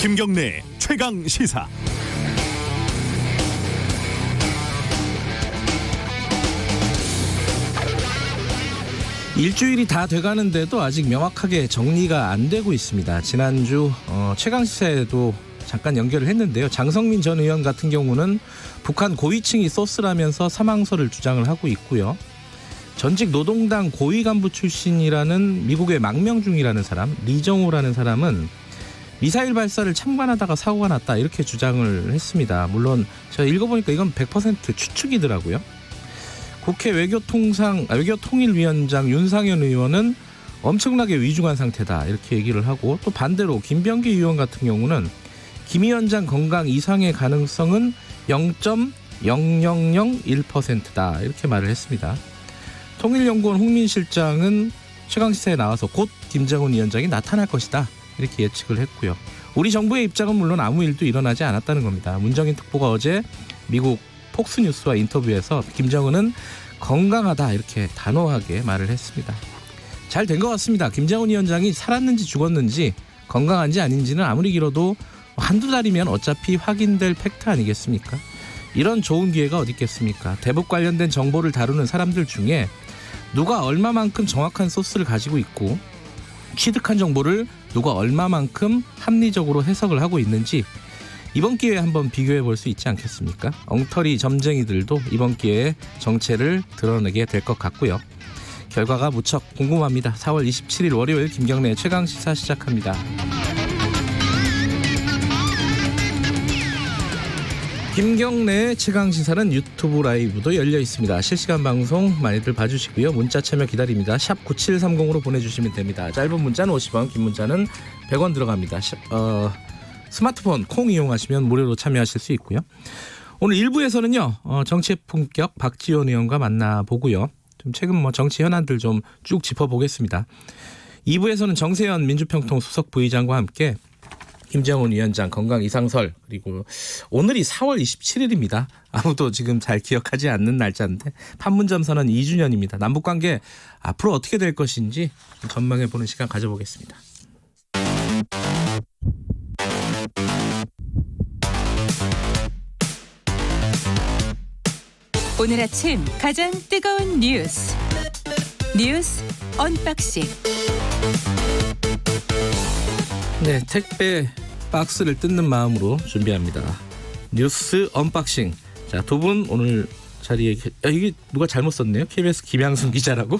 김경래 최강 시사. 일주일이 다 돼가는데도 아직 명확하게 정리가 안 되고 있습니다. 지난주 최강시사에도 잠깐 연결을 했는데요. 장성민 전 의원 같은 경우는 북한 고위층이 소스라면서 사망설을 주장을 하고 있고요. 전직 노동당 고위 간부 출신이라는 미국의 망명중이라는 사람, 리정호라는 사람은 미사일 발사를 참관하다가 사고가 났다 이렇게 주장을 했습니다. 물론 제가 읽어보니까 이건 100% 추측이더라고요. 국회 외교통일위원장 윤상현 의원은 엄청나게 위중한 상태다 이렇게 얘기를 하고, 또 반대로 김병기 의원 같은 경우는 김 위원장 건강 이상의 가능성은 0.0001%다 이렇게 말을 했습니다. 통일연구원 홍민 실장은 최강시사에 나와서 곧 김정은 위원장이 나타날 것이다 이렇게 예측을 했고요. 우리 정부의 입장은 물론 아무 일도 일어나지 않았다는 겁니다. 문정인 특보가 어제 미국 폭스뉴스와 인터뷰에서 김정은은 건강하다 이렇게 단호하게 말을 했습니다. 잘 된 것 같습니다. 김정은 위원장이 살았는지 죽었는지 건강한지 아닌지는 아무리 길어도 한두 달이면 어차피 확인될 팩트 아니겠습니까? 이런 좋은 기회가 어디 있겠습니까? 대북 관련된 정보를 다루는 사람들 중에 누가 얼마만큼 정확한 소스를 가지고 있고 취득한 정보를 누가 얼마만큼 합리적으로 해석을 하고 있는지 이번 기회에 한번 비교해 볼 수 있지 않겠습니까? 엉터리 점쟁이들도 이번 기회에 정체를 드러내게 될 것 같고요. 결과가 무척 궁금합니다. 4월 27일 월요일 김경래 최강시사 시작합니다. 김경래 최강시사는 유튜브 라이브도 열려 있습니다. 실시간 방송 많이들 봐주시고요. 문자 참여 기다립니다. 샵 9730으로 보내주시면 됩니다. 짧은 문자는 50원, 긴 문자는 100원 들어갑니다. 스마트폰 콩 이용하시면 무료로 참여하실 수 있고요. 오늘 1부에서는요 정치의 품격 박지원 의원과 만나보고요. 좀 최근 정치 현안들 좀 쭉 짚어보겠습니다. 2부에서는 정세현 민주평통 수석 부의장과 함께 김정은 위원장 건강 이상설, 그리고 오늘이 4월 27일입니다. 아무도 지금 잘 기억하지 않는 날짜인데 판문점 선언 2주년입니다. 남북관계 앞으로 어떻게 될 것인지 전망해보는 시간 가져보겠습니다. 오늘 아침 가장 뜨거운 뉴스 언박싱. 네, 택배 박스를 뜯는 마음으로 준비합니다. 뉴스 언박싱. 자, 두 분 오늘 자리에 이게 누가 잘못 썼네요. KBS 김양순 기자라고.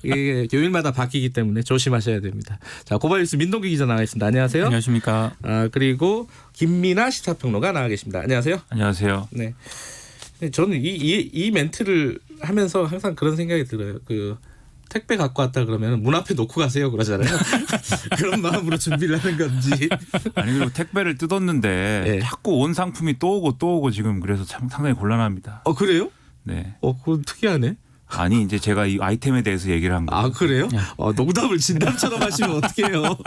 이게 요일마다 바뀌기 때문에 조심하셔야 됩니다. 자, 고발뉴스 민동기 기자 나와 있습니다. 안녕하세요. 안녕하십니까. 그리고 김민아 시사평론가 나와 계십니다. 안녕하세요. 안녕하세요. 네. 저는 이 멘트를 하면서 항상 그런 생각이 들어요. 택배 갖고 왔다 그러면 문 앞에 놓고 가세요 그러잖아요. 그런 마음으로 준비를 하는 건지. 아니, 그리고 택배를 뜯었는데 네. 자꾸 온 상품이 또 오고 지금 그래서 참 상당히 곤란합니다. 그래요? 네. 그건 특이하네. 아니, 이제 제가 이 아이템에 대해서 얘기를 한 거예요. 그래요? 농담을 진담처럼 하시면 어떡해요.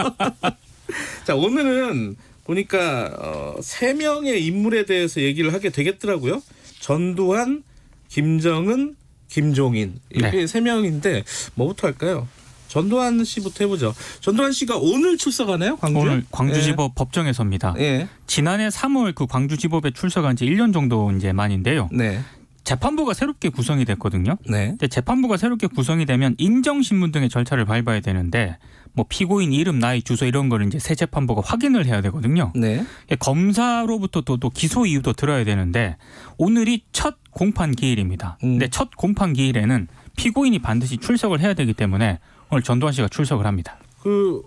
자, 오늘은 보니까 3명의 인물에 대해서 얘기를 하게 되겠더라고요. 전두환, 김정은, 김종인 이렇게 3명인데 뭐부터 할까요? 전두환 씨부터 해보죠. 전두환 씨가 오늘 출석하나요? 광주에? 오늘 광주지법 법정에 섭니다. 지난해 3월 그 광주지법에 출석한 지 1년 정도 이제 만인데요. 네. 재판부가 새롭게 구성이 됐거든요. 네. 근데 재판부가 새롭게 구성이 되면 인정신문 등의 절차를 밟아야 되는데 뭐 피고인 이름, 나이, 주소 이런 거를 이제 새 재판부가 확인을 해야 되거든요. 네. 검사로부터 또 기소 이유도 들어야 되는데 오늘이 첫 공판 기일입니다. 근데 첫 공판 기일에는 피고인이 반드시 출석을 해야 되기 때문에 오늘 전두환 씨가 출석을 합니다. 그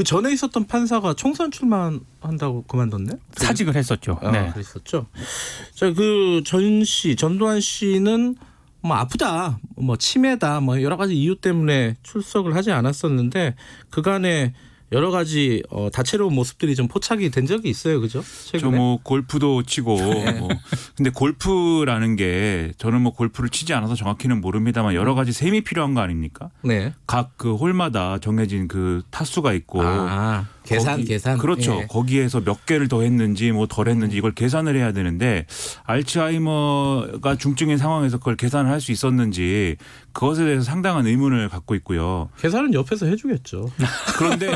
전에 있었던 판사가 총선 출마한다고 그만뒀네? 사직을 했었죠. 네. 그랬었죠. 자, 전두환 씨는 아프다, 치매다, 여러 가지 이유 때문에 출석을 하지 않았었는데 그간에 여러 가지 다채로운 모습들이 좀 포착이 된 적이 있어요, 그죠? 최근에. 저 골프도 치고 근데 골프라는 게 저는 골프를 치지 않아서 정확히는 모릅니다만 여러 가지 셈이 필요한 거 아닙니까? 네. 각 그 홀마다 정해진 그 타수가 있고 계산. 그렇죠. 예. 거기에서 몇 개를 더 했는지 뭐 덜 했는지 이걸 계산을 해야 되는데 알츠하이머가 중증인 상황에서 그걸 계산을 할 수 있었는지 그것에 대해서 상당한 의문을 갖고 있고요. 계산은 옆에서 해주겠죠. 그런데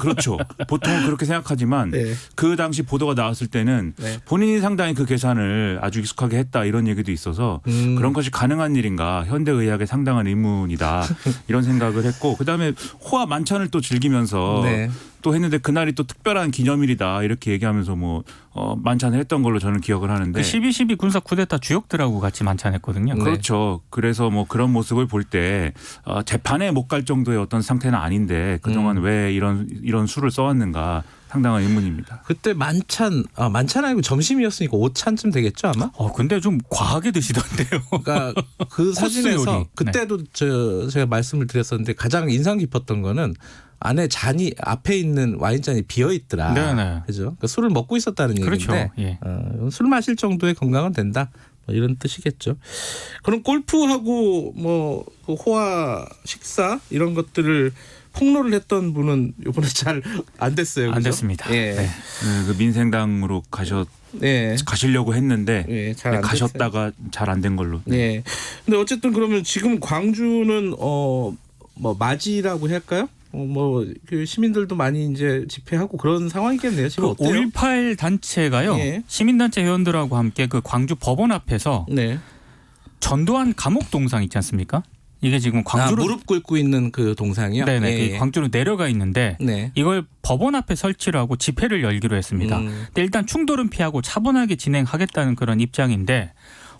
그렇죠. 보통은 그렇게 생각하지만 네. 그 당시 보도가 나왔을 때는 네. 본인이 상당히 그 계산을 아주 익숙하게 했다 이런 얘기도 있어서 그런 것이 가능한 일인가 현대의학에 상당한 의문이다 이런 생각을 했고 그다음에 호화 만찬을 또 즐기면서 네. 또 했는데 그날이 또 특별한 기념일이다 이렇게 얘기하면서 뭐 만찬을 했던 걸로 저는 기억을 하는데 그 12.12 군사 쿠데타 주역들하고 같이 만찬했거든요. 네. 그렇죠. 그래서 뭐 그런 모습을 볼 때 재판에 못 갈 정도의 어떤 상태는 아닌데 그동안 왜 이런 수를 써왔는가 상당한 의문입니다. 그때 만찬 아니고 점심이었으니까 오찬쯤 되겠죠 아마. 근데 좀 과하게 드시던데요. 그러니까 그 코스 사진에서 요리. 그때도 제가 말씀을 드렸었는데 가장 인상 깊었던 거는 안에 잔이 앞에 있는 와인잔이 비어 있더라. 네네. 그죠? 그러니까 술을 먹고 있었다는 그렇죠. 얘기인데 예. 술 마실 정도의 건강은 된다. 뭐 이런 뜻이겠죠. 그럼 골프하고 뭐그 호화 식사 이런 것들을 폭로를 했던 분은 이번에 잘 안 됐어요. 안 그죠? 됐습니다. 예. 네. 그 민생당으로 가시려고 했는데 예, 잘 안 가셨다가 잘 안 된 걸로. 네. 근데 어쨌든 그러면 지금 광주는 뭐 맞이라고 할까요? 그 시민들도 많이 이제 집회하고 그런 상황이겠네요. 지금 그 어때요? 5.18 단체가요. 예. 시민단체 회원들하고 함께 그 광주 법원 앞에서 네. 전두환 감옥 동상 있지 않습니까? 이게 지금 광주로 무릎 꿇고 있는 그 동상이요. 네네 예, 그 예. 광주로 내려가 있는데 네. 이걸 법원 앞에 설치를 하고 집회를 열기로 했습니다. 근데 일단 충돌은 피하고 차분하게 진행하겠다는 그런 입장인데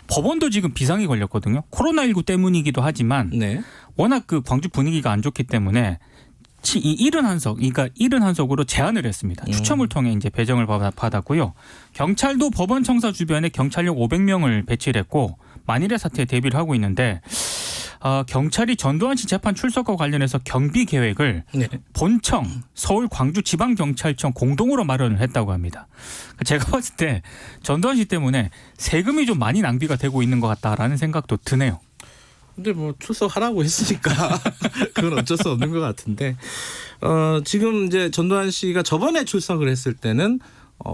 법원도 지금 비상이 걸렸거든요. 코로나19 때문이기도 하지만 네. 워낙 그 광주 분위기가 안 좋기 때문에 이 71석, 그러니까 71석으로 제안을 했습니다. 추첨을 통해 이제 배정을 받았고요. 경찰도 법원 청사 주변에 경찰력 500명을 배치를 했고 만일의 사태에 대비를 하고 있는데 경찰이 전두환 씨 재판 출석과 관련해서 경비 계획을 네. 본청, 서울 광주지방경찰청 공동으로 마련을 했다고 합니다. 제가 봤을 때 전두환 씨 때문에 세금이 좀 많이 낭비가 되고 있는 것 같다라는 생각도 드네요. 근데 뭐 출석하라고 했으니까 그건 어쩔 수 없는 것 같은데 지금 이제 전두환 씨가 저번에 출석을 했을 때는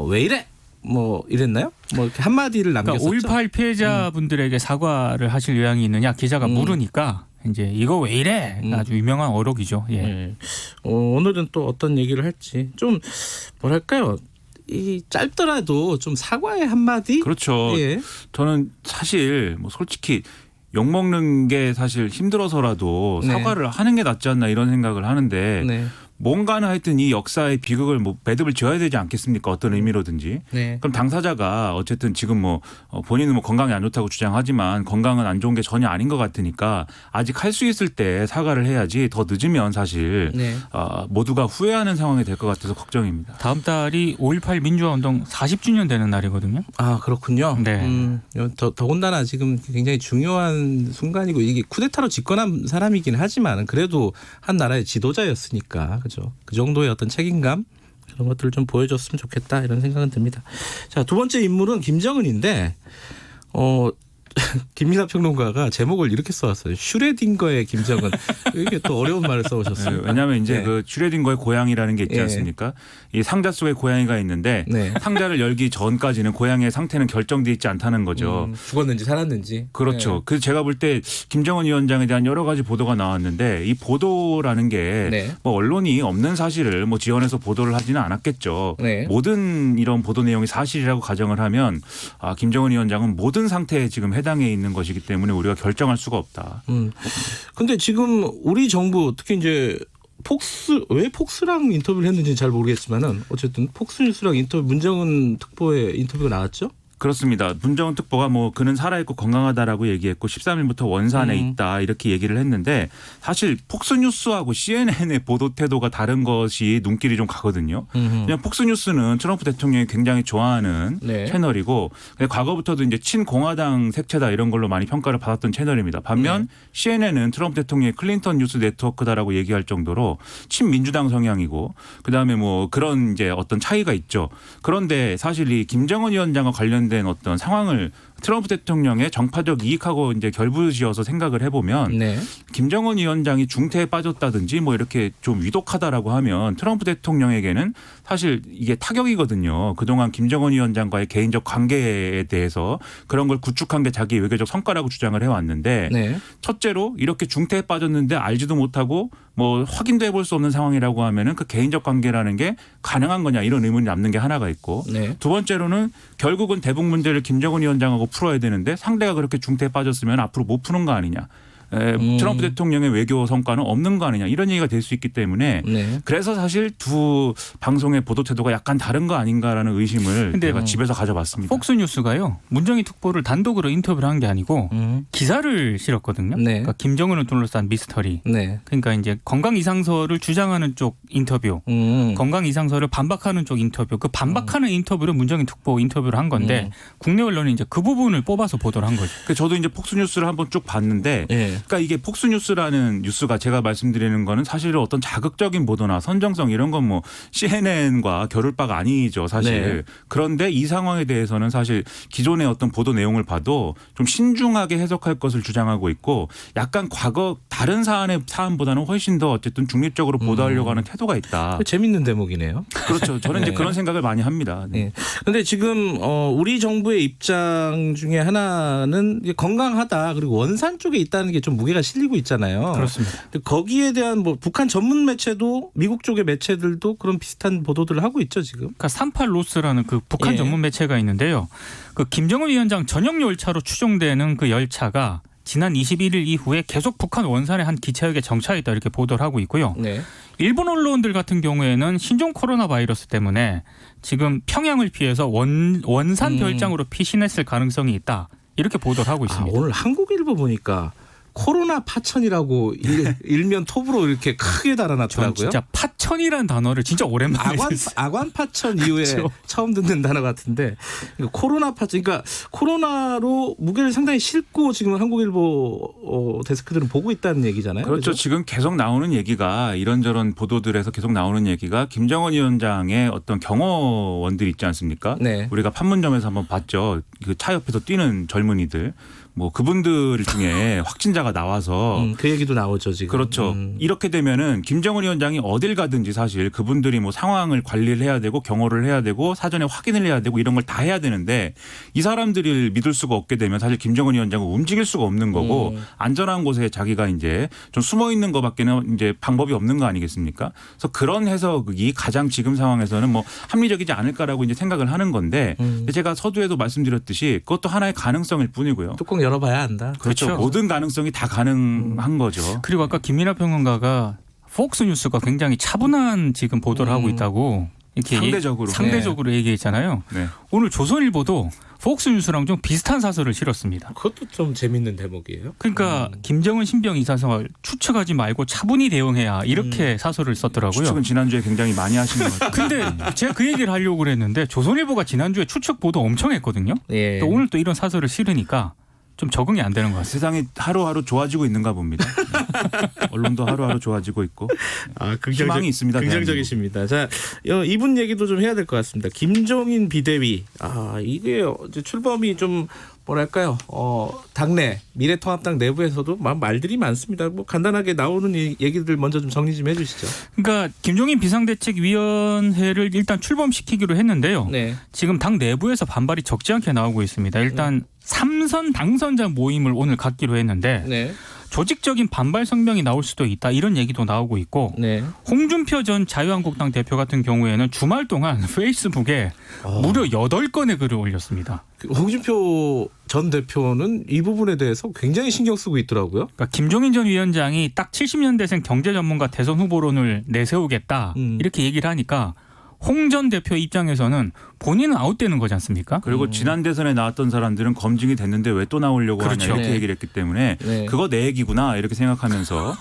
왜 이래? 뭐 이랬나요? 뭐 이렇게 한마디를 남겼었죠. 그러니까 5.18 피해자분들에게 사과를 하실 의향이 있느냐 기자가 물으니까 이제 이거 왜 이래? 아주 유명한 어록이죠. 예. 네. 오늘은 또 어떤 얘기를 할지 좀 뭐랄까요? 이 짧더라도 좀 사과의 한마디? 그렇죠. 예. 저는 사실 뭐 솔직히 욕 먹는 게 사실 힘들어서라도 네. 사과를 하는 게 낫지 않나 이런 생각을 하는데 네. 뭔가는 하여튼 이 역사의 비극을 뭐 매듭을 지어야 되지 않겠습니까? 어떤 의미로든지. 네. 그럼 당사자가 어쨌든 지금 뭐 본인은 뭐 건강이 안 좋다고 주장하지만 건강은 안 좋은 게 전혀 아닌 것 같으니까 아직 할 수 있을 때 사과를 해야지 더 늦으면 사실 네. 모두가 후회하는 상황이 될 것 같아서 걱정입니다. 다음 다음 달이 5.18 민주화운동 40주년 되는 날이거든요. 아 그렇군요. 네. 더군다나 지금 굉장히 중요한 순간이고 이게 쿠데타로 집권한 사람이긴 하지만 그래도 한 나라의 지도자였으니까 그죠. 그 정도의 어떤 책임감 그런 것들을 좀 보여줬으면 좋겠다 이런 생각은 듭니다. 자, 두 번째 인물은 김정은인데 김민하 평론가가 제목을 이렇게 써왔어요. 슈레딩거의 김정은. 이게 또 어려운 말을 써오셨어요. 왜냐하면 이제 네. 그 슈레딩거의 고양이라는 게 있지 예. 않습니까? 이 상자 속에 고양이가 있는데 네. 상자를 열기 전까지는 고양이의 상태는 결정돼 있지 않다는 거죠. 죽었는지 살았는지. 그렇죠. 네. 그래서 제가 볼 때 김정은 위원장에 대한 여러 가지 보도가 나왔는데 이 보도라는 게 네. 뭐 언론이 없는 사실을 뭐 지원해서 보도를 하지는 않았겠죠. 네. 모든 이런 보도 내용이 사실이라고 가정을 하면 김정은 위원장은 모든 상태에 지금 해당해 있는 것이기 때문에 우리가 결정할 수가 없다. 근데 지금 우리 정부 특히 이제 왜 폭스랑 인터뷰를 했는지 잘 모르겠지만은 어쨌든 폭스뉴스랑 문정은 특보의 인터뷰가 나왔죠. 그렇습니다. 문정은 특보가 뭐 그는 살아있고 건강하다라고 얘기했고 13일부터 원산에 있다 이렇게 얘기를 했는데 사실 폭스뉴스하고 CNN의 보도 태도가 다른 것이 눈길이 좀 가거든요. 그냥 폭스뉴스는 트럼프 대통령이 굉장히 좋아하는 네. 채널이고 과거부터도 이제 친공화당 색채다 이런 걸로 많이 평가를 받았던 채널입니다. 반면 CNN은 트럼프 대통령의 클린턴 뉴스 네트워크다라고 얘기할 정도로 친민주당 성향이고 그다음에 뭐 그런 이제 어떤 차이가 있죠. 그런데 사실 이 김정은 위원장과 관련된 어떤 상황을 트럼프 대통령의 정파적 이익하고 이제 결부지어서 생각을 해보면 네. 김정은 위원장이 중태에 빠졌다든지 뭐 이렇게 좀 위독하다라고 하면 트럼프 대통령에게는 사실 이게 타격이거든요. 그동안 김정은 위원장과의 개인적 관계에 대해서 그런 걸 구축한 게 자기 외교적 성과라고 주장을 해왔는데 네. 첫째로 이렇게 중태에 빠졌는데 알지도 못하고 뭐 확인도 해볼 수 없는 상황이라고 하면은 그 개인적 관계라는 게 가능한 거냐 이런 의문이 남는 게 하나가 있고 네. 두 번째로는 결국은 대북 문제를 김정은 위원장하고 풀어야 되는데 상대가 그렇게 중태에 빠졌으면 앞으로 못 푸는 거 아니냐. 트럼프 대통령의 외교 성과는 없는 거 아니냐 이런 얘기가 될 수 있기 때문에 네. 그래서 사실 두 방송의 보도 태도가 약간 다른 거 아닌가라는 의심을 제가 집에서 가져봤습니다. 폭스뉴스가요. 문정희 특보를 단독으로 인터뷰를 한 게 아니고 기사를 실었거든요. 네. 그러니까 김정은을 둘러싼 미스터리. 네. 그러니까 이제 건강 이상설을 주장하는 쪽 인터뷰, 건강 이상설을 반박하는 쪽 인터뷰. 그 반박하는 인터뷰를 문정희 특보 인터뷰를 한 건데 국내 언론이 이제 그 부분을 뽑아서 보도를 한 거죠. 저도 이제 폭스뉴스를 한번 쭉 봤는데. 네. 그러니까 이게 폭스뉴스라는 뉴스가 제가 말씀드리는 거는 사실은 어떤 자극적인 보도나 선정성 이런 건 뭐 CNN과 겨룰 바가 아니죠 사실. 네. 그런데 이 상황에 대해서는 사실 기존의 어떤 보도 내용을 봐도 좀 신중하게 해석할 것을 주장하고 있고 약간 과거 다른 사안보다는 훨씬 더 어쨌든 중립적으로 보도하려고 하는 태도가 있다. 재밌는 대목이네요. 그렇죠. 저는 이제 네. 그런 생각을 많이 합니다. 네. 그런데 지금 우리 정부의 입장 중에 하나는 건강하다 그리고 원산 쪽에 있다는 게 좀 무게가 실리고 있잖아요. 그렇습니다. 근데 거기에 대한 뭐 북한 전문 매체도 미국 쪽의 매체들도 그런 비슷한 보도들을 하고 있죠 지금. 그러니까 38로스라는 그 북한 예. 전문 매체가 있는데요. 그 김정은 위원장 전용 열차로 추정되는 그 열차가 지난 21일 이후에 계속 북한 원산의 한 기차역에 정차해 있다 이렇게 보도를 하고 있고요. 네. 일본 언론들 같은 경우에는 신종 코로나 바이러스 때문에 지금 평양을 피해서 원산 별장으로 피신했을 가능성이 있다. 이렇게 보도를 하고 있습니다. 오늘 한국일보 보니까 코로나 파천이라고 일면 톱으로 이렇게 크게 전 달아놨더라고요. 진짜 파천이라는 단어를 진짜 오랜만에 썼어요. 아관 파천 이후에 그렇죠. 처음 듣는 단어 같은데 코로나 파천 그러니까 코로나로 무게를 상당히 싣고 지금 한국일보 데스크들은 보고 있다는 얘기잖아요. 그렇죠. 그죠? 지금 계속 나오는 얘기가 이런저런 보도들에서 계속 나오는 얘기가 김정은 위원장의 어떤 경호원들 있지 않습니까? 네. 우리가 판문점에서 한번 봤죠. 그 차 옆에서 뛰는 젊은이들. 뭐 그분들 중에 확진자가 나와서 그 얘기도 나오죠 지금. 그렇죠. 이렇게 되면은 김정은 위원장이 어딜 가든지 사실 그분들이 뭐 상황을 관리를 해야 되고 경호를 해야 되고 사전에 확인을 해야 되고 이런 걸 다 해야 되는데 이 사람들을 믿을 수가 없게 되면 사실 김정은 위원장은 움직일 수가 없는 거고 안전한 곳에 자기가 이제 좀 숨어 있는 것밖에는 이제 방법이 없는 거 아니겠습니까? 그래서 그런 해석이 가장 지금 상황에서는 뭐 합리적이지 않을까라고 이제 생각을 하는 건데 제가 서두에도 말씀드렸듯이 그것도 하나의 가능성일 뿐이고요. 뚜껑 열어봐야 한다. 그렇죠. 모든 가능성이 다 가능한 거죠. 그리고 아까 김민하 평론가가 폭스뉴스가 굉장히 차분한 지금 보도를 하고 있다고 이렇게 상대적으로. 얘기했잖아요. 네. 오늘 조선일보도 폭스뉴스랑 좀 비슷한 사설을 실었습니다. 그것도 좀 재밌는 대목이에요. 그러니까 김정은 신병 이사설 추측하지 말고 차분히 대응해야 이렇게 사설을 썼더라고요. 추측은 지난주에 굉장히 많이 하신 것 같아요. 근데 제가 그 얘기를 하려고 그랬는데 조선일보가 지난주에 추측 보도 엄청 했거든요. 예. 또 오늘 또 이런 사설을 실으니까 좀 적응이 안 되는 것 같아요. 세상이 하루하루 좋아지고 있는가 봅니다. 언론도 하루하루 좋아지고 있고 희망이 있습니다. 긍정적이십니다. 자, 이분 얘기도 좀 해야 될 것 같습니다. 김종인 비대위. 이게 이제 출범이 좀 뭐랄까요? 당내 미래통합당 내부에서도 말들이 많습니다. 뭐 간단하게 나오는 얘기들 먼저 좀 정리 좀 해주시죠. 그러니까 김종인 비상대책위원회를 일단 출범시키기로 했는데요. 네. 지금 당 내부에서 반발이 적지 않게 나오고 있습니다. 일단 3선 당선자 모임을 오늘 갖기로 했는데 네. 조직적인 반발 성명이 나올 수도 있다 이런 얘기도 나오고 있고 네. 홍준표 전 자유한국당 대표 같은 경우에는 주말 동안 페이스북에 무려 8건의 글을 올렸습니다. 홍준표 전 대표는 이 부분에 대해서 굉장히 신경 쓰고 있더라고요. 그러니까 김종인 전 위원장이 딱 70년대생 경제 전문가 대선 후보론을 내세우겠다 이렇게 얘기를 하니까 홍 전 대표 입장에서는 본인은 아웃되는 거지 않습니까? 그리고 지난 대선에 나왔던 사람들은 검증이 됐는데 왜 또 나오려고 그렇죠. 하냐 이렇게 네. 얘기를 했기 때문에 네. 그거 내 얘기구나 이렇게 생각하면서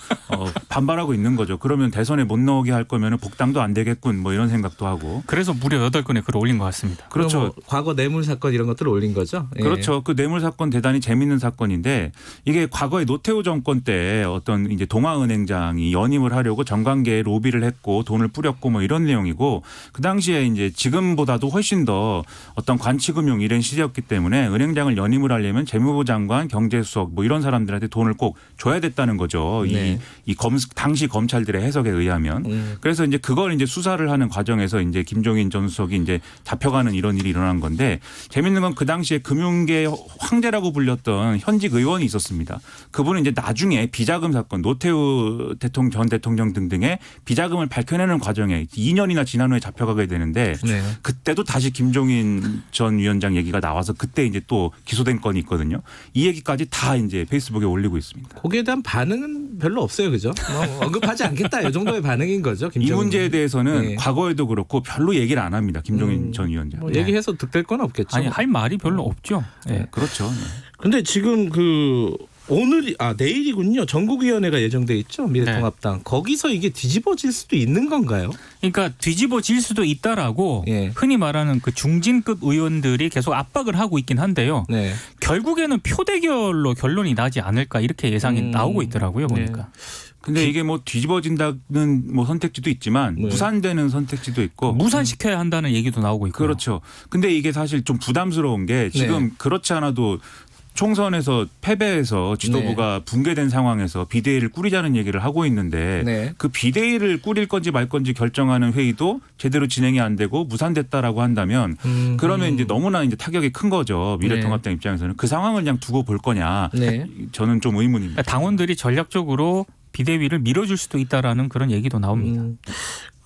반발하고 있는 거죠. 그러면 대선에 못 나오게 할 거면 복당도 안 되겠군 뭐 이런 생각도 하고. 그래서 무려 8건의 글을 올린 것 같습니다. 그렇죠. 뭐 과거 뇌물 사건 이런 것들을 올린 거죠. 예. 그렇죠. 그 뇌물 사건 대단히 재밌는 사건인데 이게 과거에 노태우 정권 때 어떤 이제 동아은행장이 연임을 하려고 정관계에 로비를 했고 돈을 뿌렸고 뭐 이런 내용이고 그 당시에 이제 지금보다도 훨씬 더 어떤 관치금융 이런 시대였기 때문에 은행장을 연임을 하려면 재무부 장관, 경제수석 뭐 이런 사람들한테 돈을 꼭 줘야 됐다는 거죠. 네. 당시 검찰들의 해석에 의하면. 그래서 이제 그걸 이제 수사를 하는 과정에서 이제 김종인 전 수석이 이제 잡혀가는 이런 일이 일어난 건데 재밌는 건 그 당시에 금융계 황제라고 불렸던 현직 의원이 있었습니다. 그분은 이제 나중에 비자금 사건, 노태우 전 대통령 등등의 비자금을 밝혀내는 과정에 2년이나 지난 후에 잡혀가게 되는데 네. 그때도 다시 김종인 전 위원장 얘기가 나와서 그때 이제 또 기소된 건이 있거든요. 이 얘기까지 다 이제 페이스북에 올리고 있습니다. 거기에 대한 반응은 별로 없어요, 그죠? 뭐 언급하지 않겠다, 이 정도의 반응인 거죠. 이 문제에 대해서는 네. 과거에도 그렇고 별로 얘기를 안 합니다. 김종인 전 위원장. 뭐 얘기해서 득될 건 없겠죠. 아니 할 말이 별로 없죠. 네. 그렇죠. 네. 근데 지금 내일이군요. 전국위원회가 예정돼 있죠. 미래통합당. 거기서 이게 뒤집어질 수도 있는 건가요? 그러니까 뒤집어질 수도 있다라고 예. 흔히 말하는 그 중진급 의원들이 계속 압박을 하고 있긴 한데요. 네. 결국에는 표대결로 결론이 나지 않을까 이렇게 예상이 나오고 있더라고요. 보니까. 근데 이게 뭐 뒤집어진다는 뭐 선택지도 있지만 네. 무산되는 선택지도 있고 무산시켜야 한다는 얘기도 나오고 있고. 그렇죠. 근데 이게 사실 좀 부담스러운 게 지금 네. 그렇지 않아도 총선에서 패배해서 지도부가 붕괴된 상황에서 비대위를 꾸리자는 얘기를 하고 있는데 네. 그 비대위를 꾸릴 건지 말 건지 결정하는 회의도 제대로 진행이 안 되고 무산됐다라고 한다면 그러면 이제 너무나 이제 타격이 큰 거죠. 미래통합당 입장에서는 그 상황을 그냥 두고 볼 거냐. 네. 저는 좀 의문입니다. 그러니까 당원들이 전략적으로 비대위를 밀어줄 수도 있다라는 그런 얘기도 나옵니다.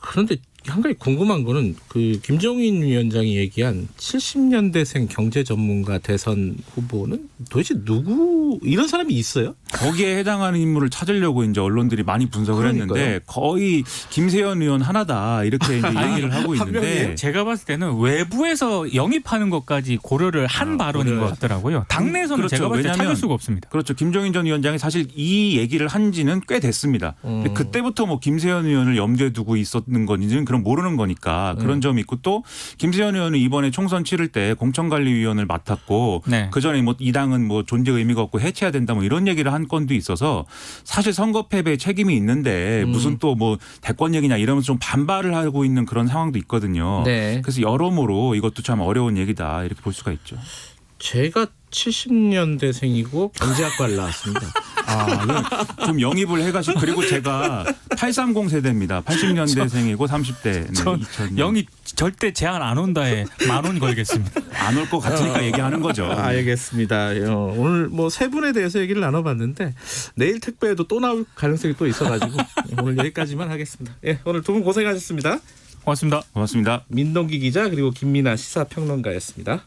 그런데 한 가지 궁금한 거는 그 김종인 위원장이 얘기한 70년대생 경제 전문가 대선 후보는 도대체 누구 이런 사람이 있어요? 거기에 해당하는 인물을 찾으려고 이제 언론들이 많이 분석을 그러니까요. 했는데 거의 김세현 의원 하나다 이렇게 이제 얘기를 하고 있는데 제가 봤을 때는 외부에서 영입하는 것까지 고려를 한 발언인 것 같더라고요. 당내에서는 그렇죠. 제가 봤을 때 왜냐하면 찾을 수가 없습니다. 그렇죠. 김종인 전 위원장이 사실 이 얘기를 한 지는 꽤 됐습니다. 근데 그때부터 뭐 김세현 의원을 염두에 두고 있었는 건지는 그럼 모르는 거니까 그런 점이 있고 또 김세현 의원은 이번에 총선 치를 때 공천관리위원을 맡았고 네. 그전에 뭐 이 당은 뭐 존재 의미가 없고 해체해야 된다 뭐 이런 얘기를 한 건도 있어서 사실 선거 패배에 책임이 있는데 무슨 또 뭐 대권 얘기냐 이러면서 좀 반발을 하고 있는 그런 상황도 있거든요. 네. 그래서 여러모로 이것도 참 어려운 얘기다 이렇게 볼 수가 있죠. 제가 70년대생이고 경제학과를 나왔습니다. 좀 영입을 해가지고 그리고 제가 830 세대입니다. 80년대생이고 30대. 네, 전 2000년. 영이 절대 제한 안 온다에 10,000원 걸겠습니다. 안 올 것 같으니까 얘기하는 거죠. 알겠습니다. 오늘 뭐 세 분에 대해서 얘기를 나눠봤는데 내일 특배에도 또 나올 가능성이 또 있어가지고 오늘 여기까지만 하겠습니다. 예, 오늘 두 분 고생하셨습니다. 고맙습니다. 고맙습니다. 민동기 기자 그리고 김민아 시사평론가였습니다.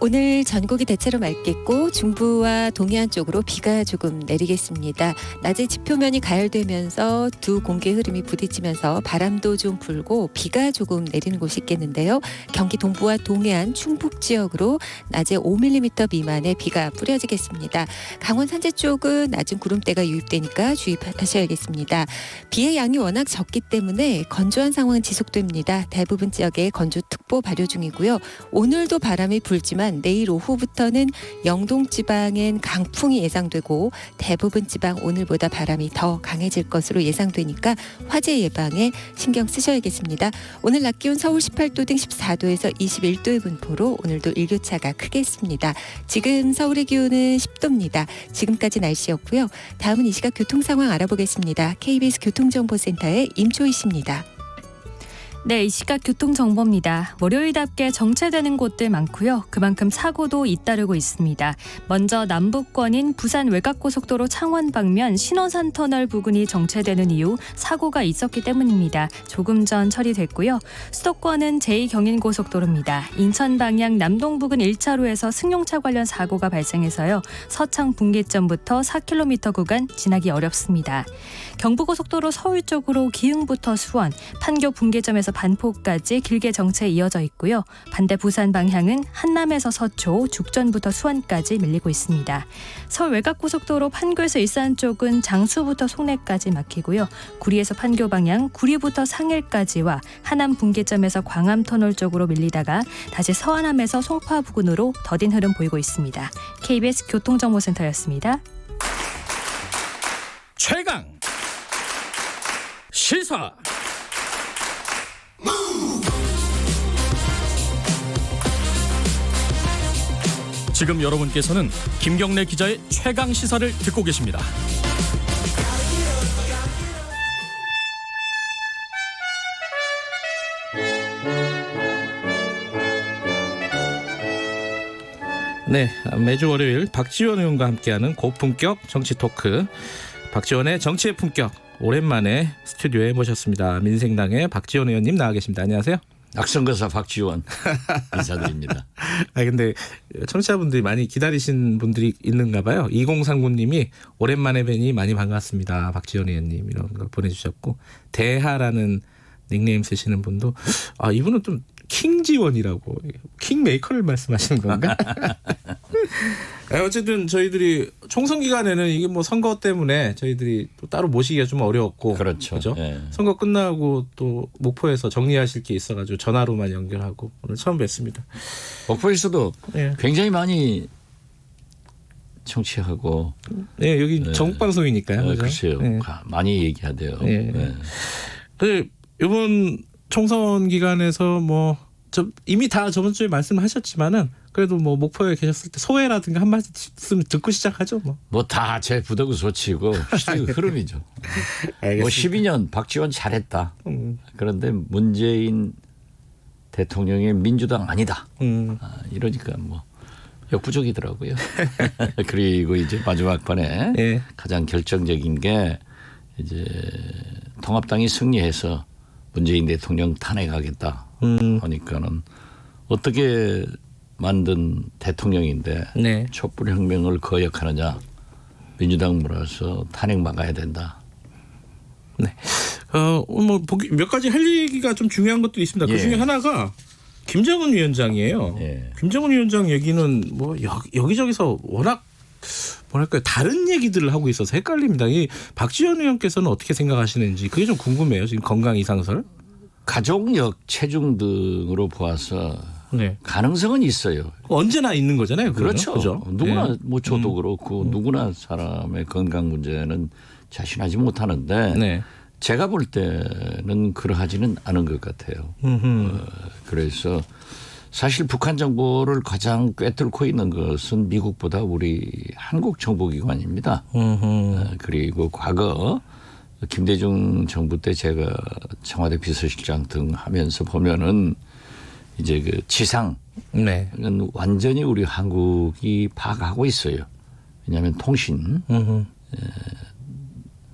오늘 전국이 대체로 맑겠고 중부와 동해안 쪽으로 비가 조금 내리겠습니다. 낮에 지표면이 가열되면서 두 공기 흐름이 부딪히면서 바람도 좀 불고 비가 조금 내리는 곳이 있겠는데요. 경기 동부와 동해안 충북 지역으로 낮에 5mm 미만의 비가 뿌려지겠습니다. 강원 산지 쪽은 낮은 구름대가 유입되니까 주의하셔야겠습니다. 비의 양이 워낙 적기 때문에 건조한 상황은 지속됩니다. 대부분 지역에 건조특보 발효 중이고요. 오늘도 바람이 불지만 내일 오후부터는 영동 지방엔 강풍이 예상되고 대부분 지방 오늘보다 바람이 더 강해질 것으로 예상되니까 화재 예방에 신경 쓰셔야겠습니다. 오늘 낮 기온 서울 18도 등 14도에서 21도의 분포로 오늘도 일교차가 크겠습니다. 지금 서울의 기온은 10도입니다. 지금까지 날씨였고요. 다음은 이 시각 교통 상황 알아보겠습니다. KBS 교통정보센터의 임초희 씨입니다. 네, 이 시각 교통정보입니다. 월요일답게 정체되는 곳들 많고요. 그만큼 사고도 잇따르고 있습니다. 먼저 남북권인 부산 외곽고속도로 창원 방면 신호산 터널 부근이 정체되는 이유 사고가 있었기 때문입니다. 조금 전 처리됐고요. 수도권은 제2경인고속도로입니다. 인천 방향 남동 부근 1차로에서 승용차 관련 사고가 발생해서요. 서창 분기점부터 4km 구간 지나기 어렵습니다. 경부고속도로 서울 쪽으로 기흥부터 수원, 판교 분기점에서 반포까지 길게 정체 이어져 있고요. 반대 부산 방향은 한남에서 서초, 죽전부터 수원까지 밀리고 있습니다. 서울 외곽고속도로 판교에서 일산 쪽은 장수부터 송내까지 막히고요. 구리에서 판교 방향 구리부터 상일까지와 하남 분기점에서 광암터널 쪽으로 밀리다가 다시 서안함에서 송파 부근으로 더딘 흐름 보이고 있습니다. KBS 교통정보센터였습니다. 최강 시사. 지금 여러분께서는 김경래 기자의 최강 시사를 듣고 계십니다. 네, 매주 월요일 박지원 의원과 함께하는 고품격 정치 토크. 박지원의 정치의 품격. 오랜만에 스튜디오에 모셨습니다. 민생당의 박지원 의원님 나와 계십니다. 안녕하세요. 낙선거사 박지원 인사드립니다. 근데 청취자분들이 많이 기다리신 분들이 있는가 봐요. 2039님이 오랜만에 뵈니 많이 반갑습니다. 박지원 의원님 이런 거 보내주셨고, 대하라는 닉네임 쓰시는 분도 이분은 좀 킹지원이라고, 킹메이커를 말씀하시는 건가? 어쨌든 저희들이 총선 기간에는 이게 뭐 선거 때문에 저희들이 또 따로 모시기가 좀 어려웠고, 그렇죠. 그죠? 예. 선거 끝나고 또 목포에서 정리하실 게 있어가지고 전화로만 연결하고 오늘 처음 뵙습니다. 목포에서도 예. 굉장히 많이 청취하고, 네, 여기 네. 전국 방송이니까요. 그죠? 글쎄요, 네. 많이 얘기하대요. 예. 네. 그 이번 총선 기간에서 이미 다 저번 주에 말씀하셨지만은 그래도 뭐 목포에 계셨을 때 소회라든가 한 말씀 듣고 시작하죠. 뭐 다 제 부덕을 소치고 흐름이죠. 알겠습니다. 12년 박지원 잘했다. 그런데 문재인 대통령의 민주당 아니다. 이러니까 역부족이더라고요. 그리고 이제 마지막 번에 예. 가장 결정적인 게 이제 통합당이 승리해서 문재인 대통령 탄핵하겠다 하니까는 어떻게 만든 대통령인데 네. 촛불혁명을 거역하느냐, 민주당 몰아서 탄핵 막아야 된다. 네. 몇 가지 할 얘기가 좀 중요한 것도 있습니다. 예. 그 중에 하나가 김정은 위원장이에요. 예. 김정은 위원장 얘기는 여기저기서 워낙 뭐랄까요, 다른 얘기들을 하고 있어서 헷갈립니다. 이 박지원 의원께서는 어떻게 생각하시는지 그게 좀 궁금해요. 지금 건강 이상설. 가족력, 체중 등으로 보아서 네. 가능성은 있어요. 언제나 있는 거잖아요. 그거는. 그렇죠. 그죠? 누구나 네. 저도 그렇고 누구나 사람의 건강 문제는 자신하지 못하는데 네. 제가 볼 때는 그러하지는 않은 것 같아요. 그래서 사실 북한 정보를 가장 꿰뚫고 있는 것은 미국보다 우리 한국 정보기관입니다. 그리고 과거 김대중 정부 때 제가 청와대 비서실장 등 하면서 보면은 이제 그 지상은 네. 완전히 우리 한국이 파악하고 있어요. 왜냐하면 통신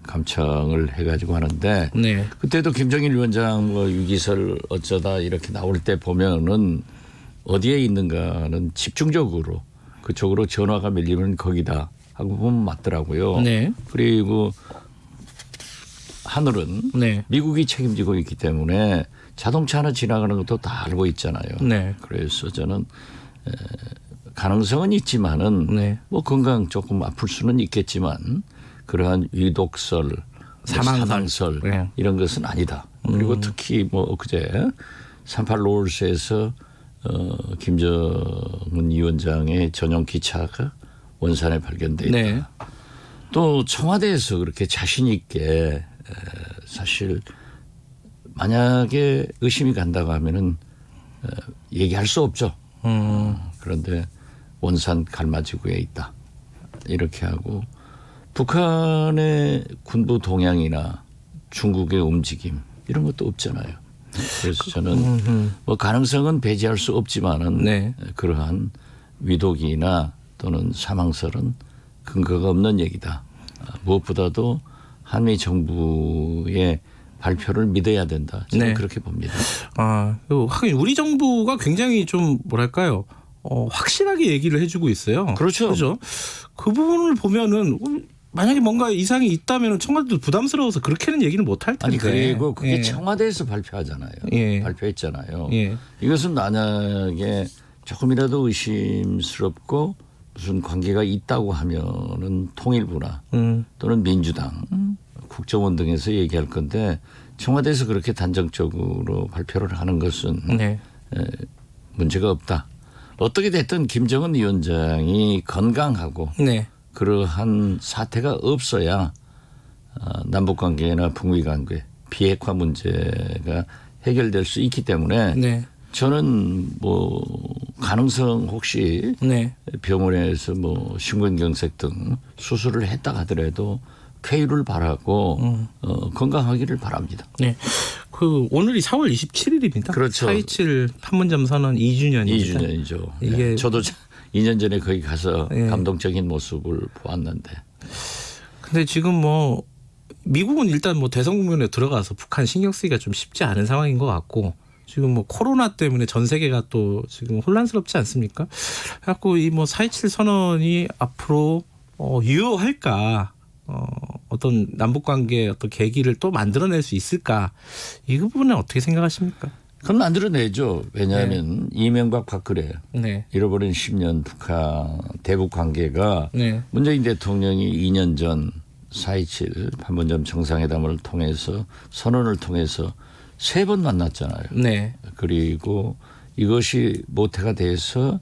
감청을 해가지고 하는데 네. 그때도 김정일 위원장 유기설 어쩌다 이렇게 나올 때 보면은 어디에 있는가는 집중적으로 그쪽으로 전화가 밀리면 거기다 하고 보면 맞더라고요. 네. 그리고 하늘은 네. 미국이 책임지고 있기 때문에 자동차 하나 지나가는 것도 다 알고 있잖아요. 네. 그래서 저는 가능성은 있지만은 네. 뭐 건강 조금 아플 수는 있겠지만 그러한 위독설, 사망설 네. 이런 것은 아니다. 그리고 특히 엊그제 38 롤스에서 김정은 위원장의 전용 기차가 원산에 발견돼 있다. 네. 또 청와대에서 그렇게 자신 있게 사실 만약에 의심이 간다고 하면은 얘기할 수 없죠. 그런데 원산 갈마지구에 있다. 이렇게 하고 북한의 군부 동향이나 중국의 움직임 이런 것도 없잖아요. 그래서 저는 뭐 가능성은 배제할 수 없지만은 네. 그러한 위독이나 또는 사망설은 근거가 없는 얘기다. 무엇보다도 한미 정부의 발표를 믿어야 된다. 저는 네. 그렇게 봅니다. 하긴 우리 정부가 굉장히 좀 뭐랄까요, 확실하게 얘기를 해주고 있어요. 그렇죠. 그죠? 그 부분을 보면은 만약에 뭔가 이상이 있다면 청와대도 부담스러워서 그렇게는 얘기를 못 할 텐데. 아니 그리고 그게 예. 청와대에서 발표하잖아요. 예. 발표했잖아요. 예. 이것은 만약에 조금이라도 의심스럽고 무슨 관계가 있다고 하면은 통일부나 또는 민주당, 국정원 등에서 얘기할 건데 청와대에서 그렇게 단정적으로 발표를 하는 것은 네. 문제가 없다. 어떻게 됐든 김정은 위원장이 건강하고 네. 그러한 사태가 없어야 남북관계나 북미관계 비핵화 문제가 해결될 수 있기 때문에 네. 저는 뭐 가능성 혹시 네. 병원에서 뭐 심근경색 등 수술을 했다 하더라도 쾌유를 바라고 건강하기를 바랍니다. 네. 그 오늘이 4월 27일입니다. 그렇죠. 4.27 판문점 선언 2주년입니다. 2주년이죠. 이게 저도 2년 전에 거기 가서 예. 감동적인 모습을 보았는데. 근데 지금 뭐 미국은 일단 뭐 대선 국면에 들어가서 북한 신경 쓰기가 좀 쉽지 않은 상황인 것 같고 지금 뭐 코로나 때문에 전 세계가 또 지금 혼란스럽지 않습니까? 그래갖고 이 뭐 4.27 선언이 앞으로 유효할까? 어떤 남북 관계 어떤 계기를 또 만들어낼 수 있을까? 이 부분은 어떻게 생각하십니까? 그건 만들어내죠. 왜냐하면 이명박 박근혜 네. 잃어버린 10년 북한 대북 관계가 네. 문재인 대통령이 2년 전 4.27 판문점 정상회담을 통해서 선언을 통해서 3번 만났잖아요. 네. 그리고 이것이 모태가 돼서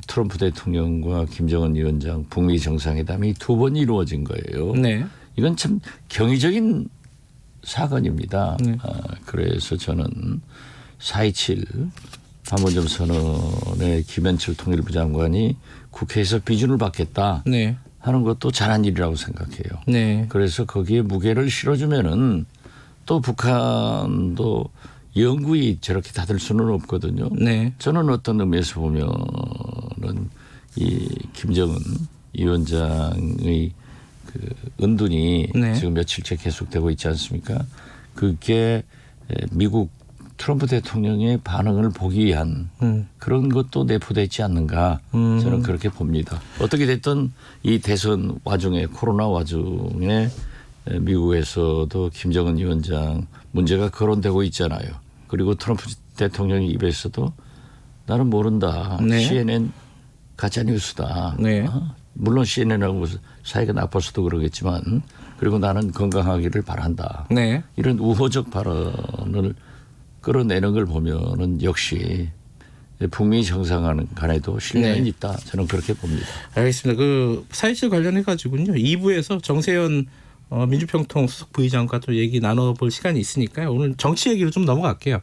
트럼프 대통령과 김정은 위원장 북미 정상회담이 2번 이루어진 거예요. 네. 이건 참 경이적인 사건입니다. 네. 그래서 저는 4.27 판문점 선언의 김현철 통일부 장관이 국회에서 비준을 받겠다 네. 하는 것도 잘한 일이라고 생각해요. 네. 그래서 거기에 무게를 실어주면은 또 북한도 영구히 저렇게 닫을 수는 없거든요. 네. 저는 어떤 의미에서 보면은 이 김정은 위원장의 그 은둔이 네. 지금 며칠째 계속되고 있지 않습니까? 그게 미국 트럼프 대통령의 반응을 보기 위한 그런 것도 내포되지 않는가 저는 그렇게 봅니다. 어떻게 됐든 이 대선 와중에 코로나 와중에 미국에서도 김정은 위원장 문제가 거론되고 있잖아요. 그리고 트럼프 대통령의 입에서도 나는 모른다. 네. CNN 가짜뉴스다. 네. 물론 CNN하고 사이가 나빠서도 그러겠지만 그리고 나는 건강하기를 바란다. 네. 이런 우호적 발언을 끌어내는 걸 보면은 역시 북미 정상 간에도 신뢰는 네. 있다. 저는 그렇게 봅니다. 알겠습니다. 그 4.27 관련해 가지고요. 2부에서 정세현 민주평통 수석 부의장과 또 얘기 나눠볼 시간이 있으니까요. 오늘 정치 얘기로 좀 넘어갈게요.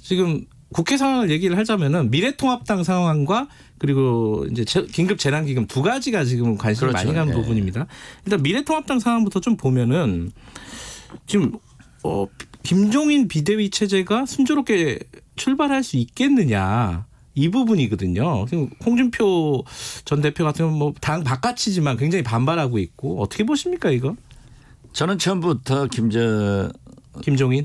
지금 국회 상황을 얘기를 하자면은 미래통합당 상황과 그리고 이제 긴급 재난기금 두 가지가 지금 관심이 그렇죠. 많이 가는 네. 부분입니다. 일단 미래통합당 상황부터 좀 보면은 지금 김종인 비대위 체제가 순조롭게 출발할 수 있겠느냐 이 부분이거든요. 지금 홍준표 전 대표 같은 경우는 뭐 당 바깥이지만 굉장히 반발하고 있고 어떻게 보십니까 이거? 저는 처음부터 김종인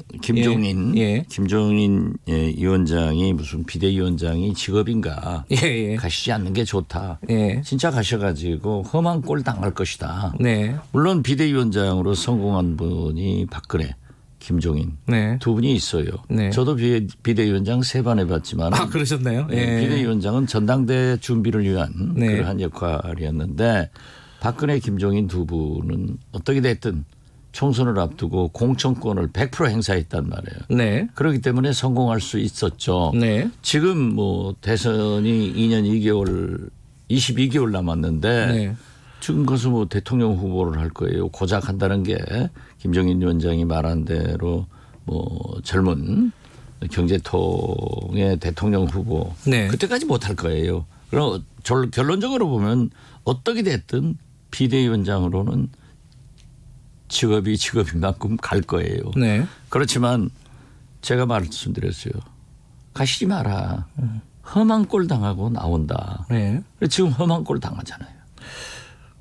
예. 김종인 위원장이 무슨 비대위원장이 직업인가 예. 가시지 않는 게 좋다. 예. 진짜 가셔가지고 험한 꼴 당할 것이다. 네. 물론 비대위원장으로 성공한 분이 박근혜, 김종인 네. 두 분이 있어요. 네. 저도 비대위원장 3번 해봤지만 그러셨나요? 예. 비대위원장은 전당대 준비를 위한 네. 그러한 역할이었는데 박근혜, 김종인 두 분은 어떻게 됐든 총선을 앞두고 공천권을 100% 행사했단 말이에요. 네. 그렇기 때문에 성공할 수 있었죠. 네. 지금 뭐 대선이 2년 2개월 22개월 남았는데 네. 지금 가서 뭐 대통령 후보를 할 거예요. 고작 한다는 게 김종인 위원장이 말한 대로 뭐 젊은 경제통의 대통령 후보 네. 그때까지 못할 거예요. 그럼 결론적으로 보면 어떻게 됐든 비대위원장으로는 직업인 만큼 갈 거예요. 네. 그렇지만 제가 말씀드렸어요. 가시지 마라. 험한 꼴 당하고 나온다. 네. 지금 험한 꼴 당하잖아요.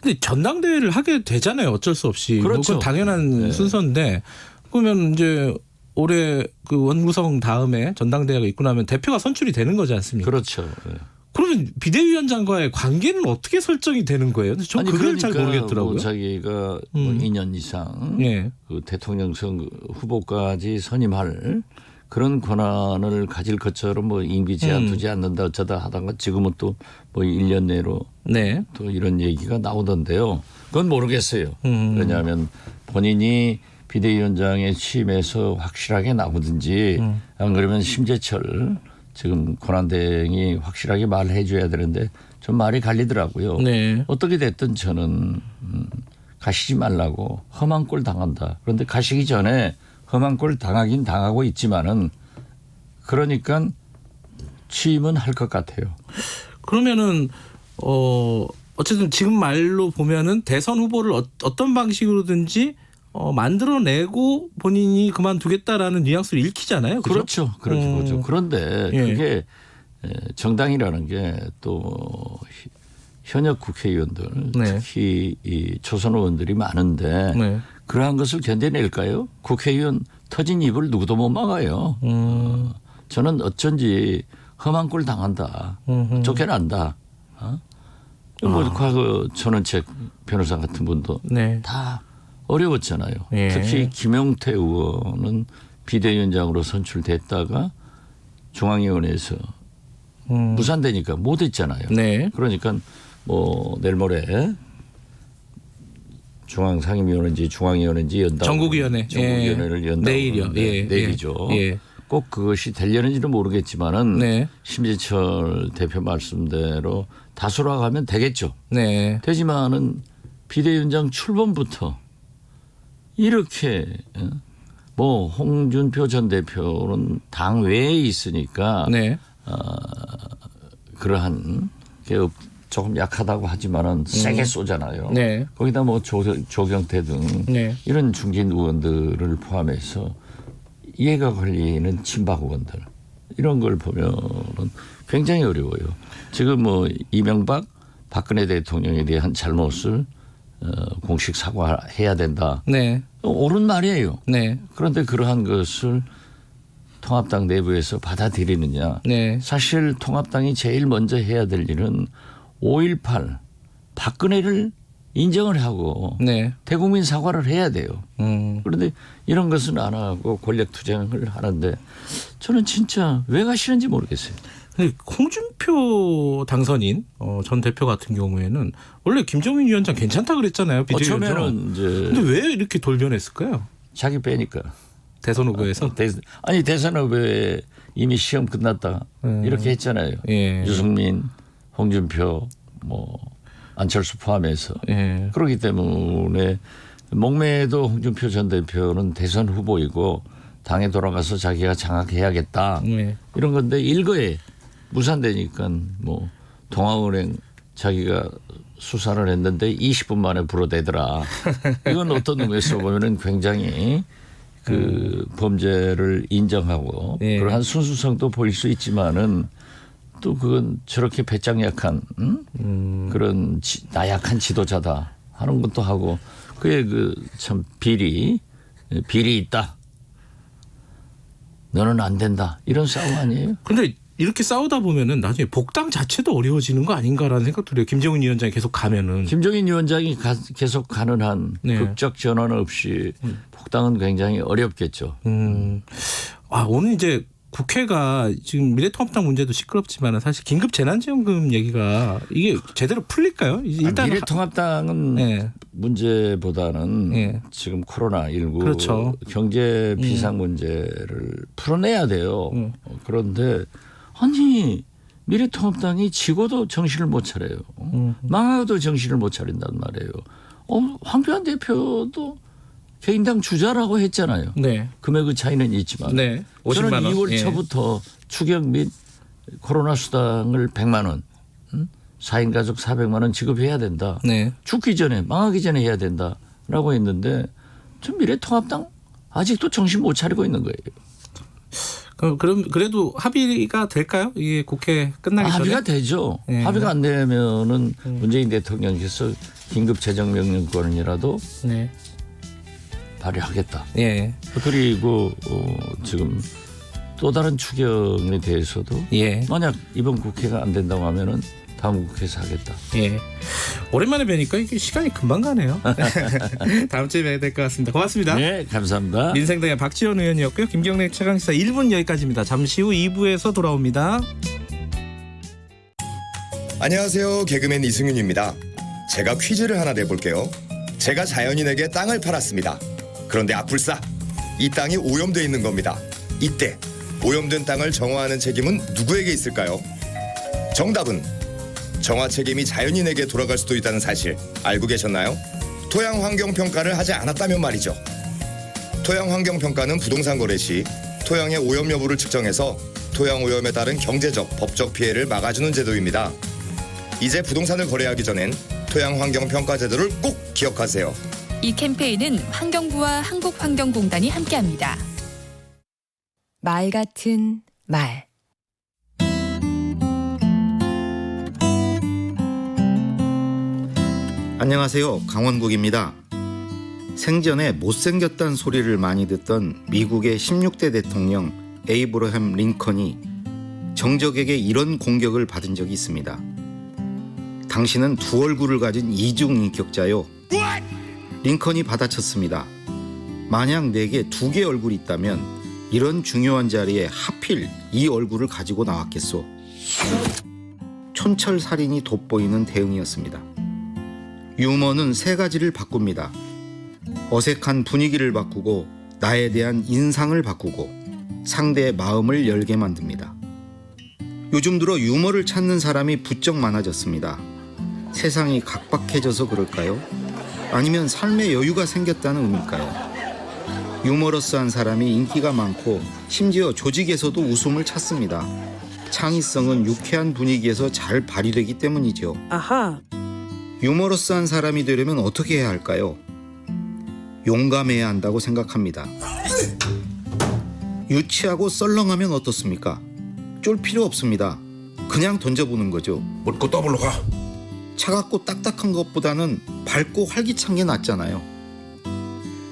근데 전당대회를 하게 되잖아요. 어쩔 수 없이. 그렇죠. 뭐 그건 당연한 순서인데 그러면 이제 올해 그 원구성 다음에 전당대회가 있고 나면 대표가 선출이 되는 거지 않습니까? 그렇죠. 그러면 비대위원장과의 관계는 어떻게 설정이 되는 거예요? 전 그걸 잘 모르겠더라고요. 뭐 자기가 뭐 2년 이상 예. 그 대통령 선거 후보까지 선임할 그런 권한을 가질 것처럼 뭐 임기 제한 두지 않는다 어쩌다 하다가 지금은 또 뭐 1년 내로 네. 또 이런 얘기가 나오던데요. 그건 모르겠어요. 왜냐하면 본인이 비대위원장에 취임해서 확실하게 나오든지 안 그러면 심재철 지금 권한대행이 확실하게 말해 줘야 되는데 좀 말이 갈리더라고요. 네. 어떻게 됐든 저는 가시지 말라고 험한 꼴 당한다. 그런데 가시기 전에 험한 꼴 당하긴 당하고 있지만은 그러니까 취임은 할 것 같아요. 그러면은 어쨌든 지금 말로 보면은 대선 후보를 어떤 방식으로든지 만들어내고 본인이 그만두겠다라는 뉘앙스를 읽히잖아요. 그렇죠? 그렇죠. 그렇게 보죠. 그런데 예. 그게 정당이라는 게 또 현역 국회의원들 네. 특히 이 초선 의원들이 많은데 네. 그러한 것을 견뎌낼까요? 국회의원 터진 입을 누구도 못 막아요. 저는 어쩐지 험한 꼴 당한다. 쫓겨난다. 뭐 과거 전원책 변호사 같은 분도 네. 다 어려웠잖아요. 예. 특히 김용태 의원은 비대위원장으로 선출됐다가 중앙위원회에서 무산되니까 못 했잖아요. 네. 그러니까 뭐 내일 모레 중앙상임위원회인지 중앙위원회인지 연다. 전국위원회. 전국위원회를 예. 연다. 내일이요. 예. 내일이죠. 예. 꼭 그것이 되려는지는 모르겠지만은 네. 심재철 대표 말씀대로 다수라고 하면 되겠죠. 네. 되지만은 비대위원장 출범부터 이렇게 뭐 홍준표 전 대표는 당 외에 있으니까 네. 그러한 게 조금 약하다고 하지만은 세게 쏘잖아요. 네. 거기다 뭐 조경태 등 네. 이런 중진 의원들을 포함해서 이해가 걸리는 친박 의원들 이런 걸 보면은 굉장히 어려워요. 지금 뭐 이명박 박근혜 대통령에 대한 잘못을 공식 사과해야 된다. 네. 옳은 말이에요. 네. 그런데 그러한 것을 통합당 내부에서 받아들이느냐. 네. 사실 통합당이 제일 먼저 해야 될 일은 5.18 박근혜를 인정을 하고 네. 대국민 사과를 해야 돼요. 그런데 이런 것은 안 하고 권력 투쟁을 하는데 저는 진짜 왜 가시는지 모르겠어요. 근데 홍준표 당선인 전 대표 같은 경우에는 원래 김종인 위원장 괜찮다 그랬잖아요. 비대위원장. 처음에는 이제 근데 왜 이렇게 돌변했을까요? 자기 빼니까. 대선 후보에서. 아니 대선 후보에 이미 시험 끝났다 이렇게 했잖아요. 예. 유승민, 홍준표, 뭐 안철수 포함해서. 예. 그렇기 때문에 목매도 홍준표 전 대표는 대선 후보이고 당에 돌아가서 자기가 장악해야겠다. 네. 이런 건데 일거에 무산되니까 뭐 동아은행 자기가 수사를 했는데 20분 만에 불어대더라. 이건 어떤 의미에서 보면은 굉장히 그 범죄를 인정하고 네. 그러한 순수성도 보일 수 있지만은 또 그건 저렇게 배짱 약한 그런 나약한 지도자다 하는 것도 하고 그의 그 참 비리 있다. 너는 안 된다. 이런 싸움 아니에요? 근데 이렇게 싸우다 보면은 나중에 복당 자체도 어려워지는 거 아닌가라는 생각도 들어요. 김정은 위원장이 계속 가면은. 김종인 위원장이 계속 가는 한 네. 극적 전환 없이 복당은 굉장히 어렵겠죠. 오늘 이제 국회가 지금 미래통합당 문제도 시끄럽지만 사실 긴급 재난지원금 얘기가 이게 제대로 풀릴까요? 일단 미래통합당은 네. 문제보다는 네. 지금 코로나19 그렇죠. 경제 비상 문제를 풀어내야 돼요. 그런데 아니 미래통합당이 지고도 정신을 못 차려요. 망하도 정신을 못 차린단 말이에요. 황교안 대표도 개인당 주자라고 했잖아요. 네. 금액의 차이는 있지만 네. 저는 50만 원. 2월 예. 초부터 추경 및 코로나 수당을 100만 원, 4인 가족 400만 원 지급해야 된다. 네. 죽기 전에 망하기 전에 해야 된다라고 했는데 좀 미래통합당 아직도 정신 못 차리고 있는 거예요. 그럼 그래도 합의가 될까요? 이게 국회 끝나기 전에? 합의가 되죠. 네. 합의가 안 되면은 문재인 대통령께서 긴급 재정명령권이라도 네. 발휘하겠다. 예. 그리고 지금 또 다른 추경에 대해서도 예. 만약 이번 국회가 안 된다고 하면은 다음 국회에서 하겠다. 예. 오랜만에 뵈니까 이게 시간이 금방 가네요. 다음 주에 뵈야 될 것 같습니다. 고맙습니다. 네, 감사합니다. 민생당의 박지원 의원이었고요. 김경래 최강시사 1분 여기까지입니다. 잠시 후 2부에서 돌아옵니다. 안녕하세요. 개그맨 이승윤입니다. 제가 퀴즈를 하나 내볼게요. 제가 자연인에게 땅을 팔았습니다. 그런데 아플싸 이 땅이 오염돼 있는 겁니다. 이때 오염된 땅을 정화하는 책임은 누구에게 있을까요? 정답은 정화 책임이 자연인에게 돌아갈 수도 있다는 사실 알고 계셨나요? 토양 환경 평가를 하지 않았다면 말이죠. 토양 환경 평가는 부동산 거래 시 토양의 오염 여부를 측정해서 토양 오염에 따른 경제적, 법적 피해를 막아주는 제도입니다. 이제 부동산을 거래하기 전엔 토양 환경 평가 제도를 꼭 기억하세요. 이 캠페인은 환경부와 한국환경공단이 함께합니다. 말 같은 말. 안녕하세요. 강원국입니다. 생전에 못생겼다는 소리를 많이 듣던 미국의 16대 대통령 에이브러햄 링컨이 정적에게 이런 공격을 받은 적이 있습니다. 당신은 두 얼굴을 가진 이중인격자요. 링컨이 받아쳤습니다. 만약 내게 두 개의 얼굴이 있다면 이런 중요한 자리에 하필 이 얼굴을 가지고 나왔겠소. 촌철살인이 돋보이는 대응이었습니다. 유머는 세 가지를 바꿉니다. 어색한 분위기를 바꾸고 나에 대한 인상을 바꾸고 상대의 마음을 열게 만듭니다. 요즘 들어 유머를 찾는 사람이 부쩍 많아졌습니다. 세상이 각박해져서 그럴까요? 아니면 삶의 여유가 생겼다는 의미일까요? 유머러스한 사람이 인기가 많고 심지어 조직에서도 웃음을 찾습니다. 창의성은 유쾌한 분위기에서 잘 발휘되기 때문이죠. 아하. 유머러스한 사람이 되려면 어떻게 해야 할까요? 용감해야 한다고 생각합니다. 유치하고 썰렁하면 어떻습니까? 쫄 필요 없습니다. 그냥 던져보는 거죠. 묻고 더블로 가. 차갑고 딱딱한 것보다는 밝고 활기찬 게 낫잖아요.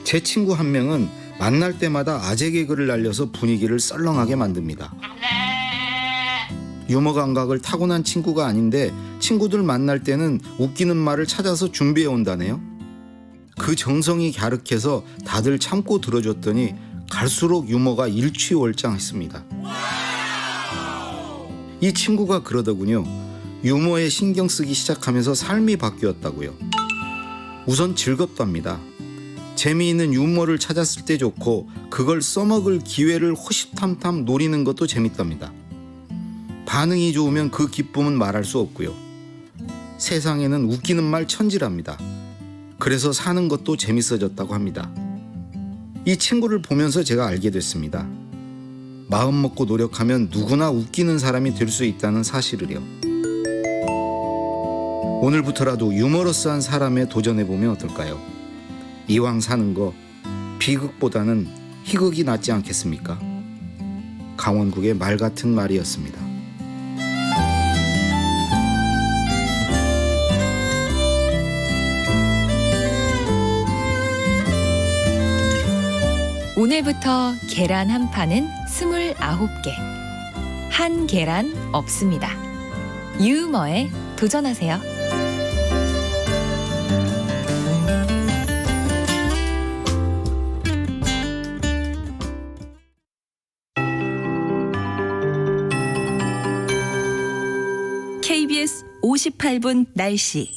제 친구 한 명은 만날 때마다 아재 개그를 날려서 분위기를 썰렁하게 만듭니다. 유머 감각을 타고난 친구가 아닌데 친구들 만날 때는 웃기는 말을 찾아서 준비해 온다네요. 그 정성이 갸륵해서 다들 참고 들어줬더니 갈수록 유머가 일취월장했습니다. 이 친구가 그러더군요. 유머에 신경 쓰기 시작하면서 삶이 바뀌었다고요. 우선 즐겁답니다. 재미있는 유머를 찾았을 때 좋고 그걸 써먹을 기회를 호시탐탐 노리는 것도 재밌답니다. 반응이 좋으면 그 기쁨은 말할 수 없고요. 세상에는 웃기는 말 천지랍니다. 그래서 사는 것도 재밌어졌다고 합니다. 이 친구를 보면서 제가 알게 됐습니다. 마음 먹고 노력하면 누구나 웃기는 사람이 될 수 있다는 사실을요. 오늘부터라도 유머러스한 사람에 도전해보면 어떨까요? 이왕 사는 거 비극보다는 희극이 낫지 않겠습니까? 강원국의 말 같은 말이었습니다. 오늘부터 계란 한 판은 29개. 한 계란 없습니다. 유머에 도전하세요. KBS 58분 날씨.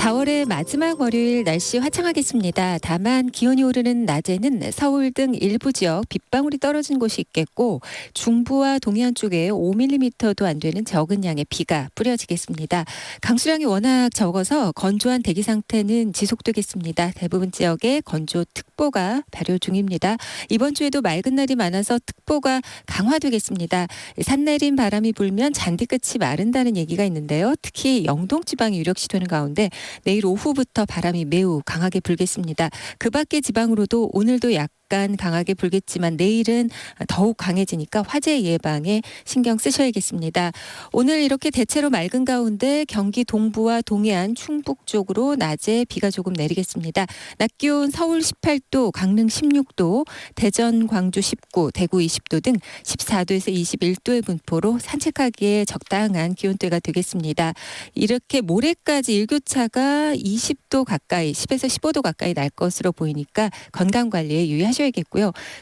4월의 마지막 월요일 날씨 화창하겠습니다. 다만 기온이 오르는 낮에는 서울 등 일부 지역 빗방울이 떨어진 곳이 있겠고 중부와 동해안 쪽에 5mm도 안 되는 적은 양의 비가 뿌려지겠습니다. 강수량이 워낙 적어서 건조한 대기 상태는 지속되겠습니다. 대부분 지역에 건조특보가 발효 중입니다. 이번 주에도 맑은 날이 많아서 특보가 강화되겠습니다. 산내린 바람이 불면 잔디끝이 마른다는 얘기가 있는데요. 특히 영동 지방이 유력시되는 가운데 내일 오후부터 바람이 매우 강하게 불겠습니다. 그 밖의 지방으로도 오늘도 약간 강하게 불겠지만 내일은 더욱 강해지니까 화재 예방에 신경 쓰셔야겠습니다. 오늘 이렇게 대체로 맑은 가운데 경기 동부와 동해안 충북 쪽으로 낮에 비가 조금 내리겠습니다. 낮 기온 서울 18도, 강릉 16도, 대전, 광주 19, 대구 20도 등 14도에서 21도의 분포로 산책하기에 적당한 기온대가 되겠습니다. 이렇게 모레까지 일교차가 20도 가까이, 10에서 15도 가까이 날 것으로 보이니까 건강관리에 유의하셔야겠고요.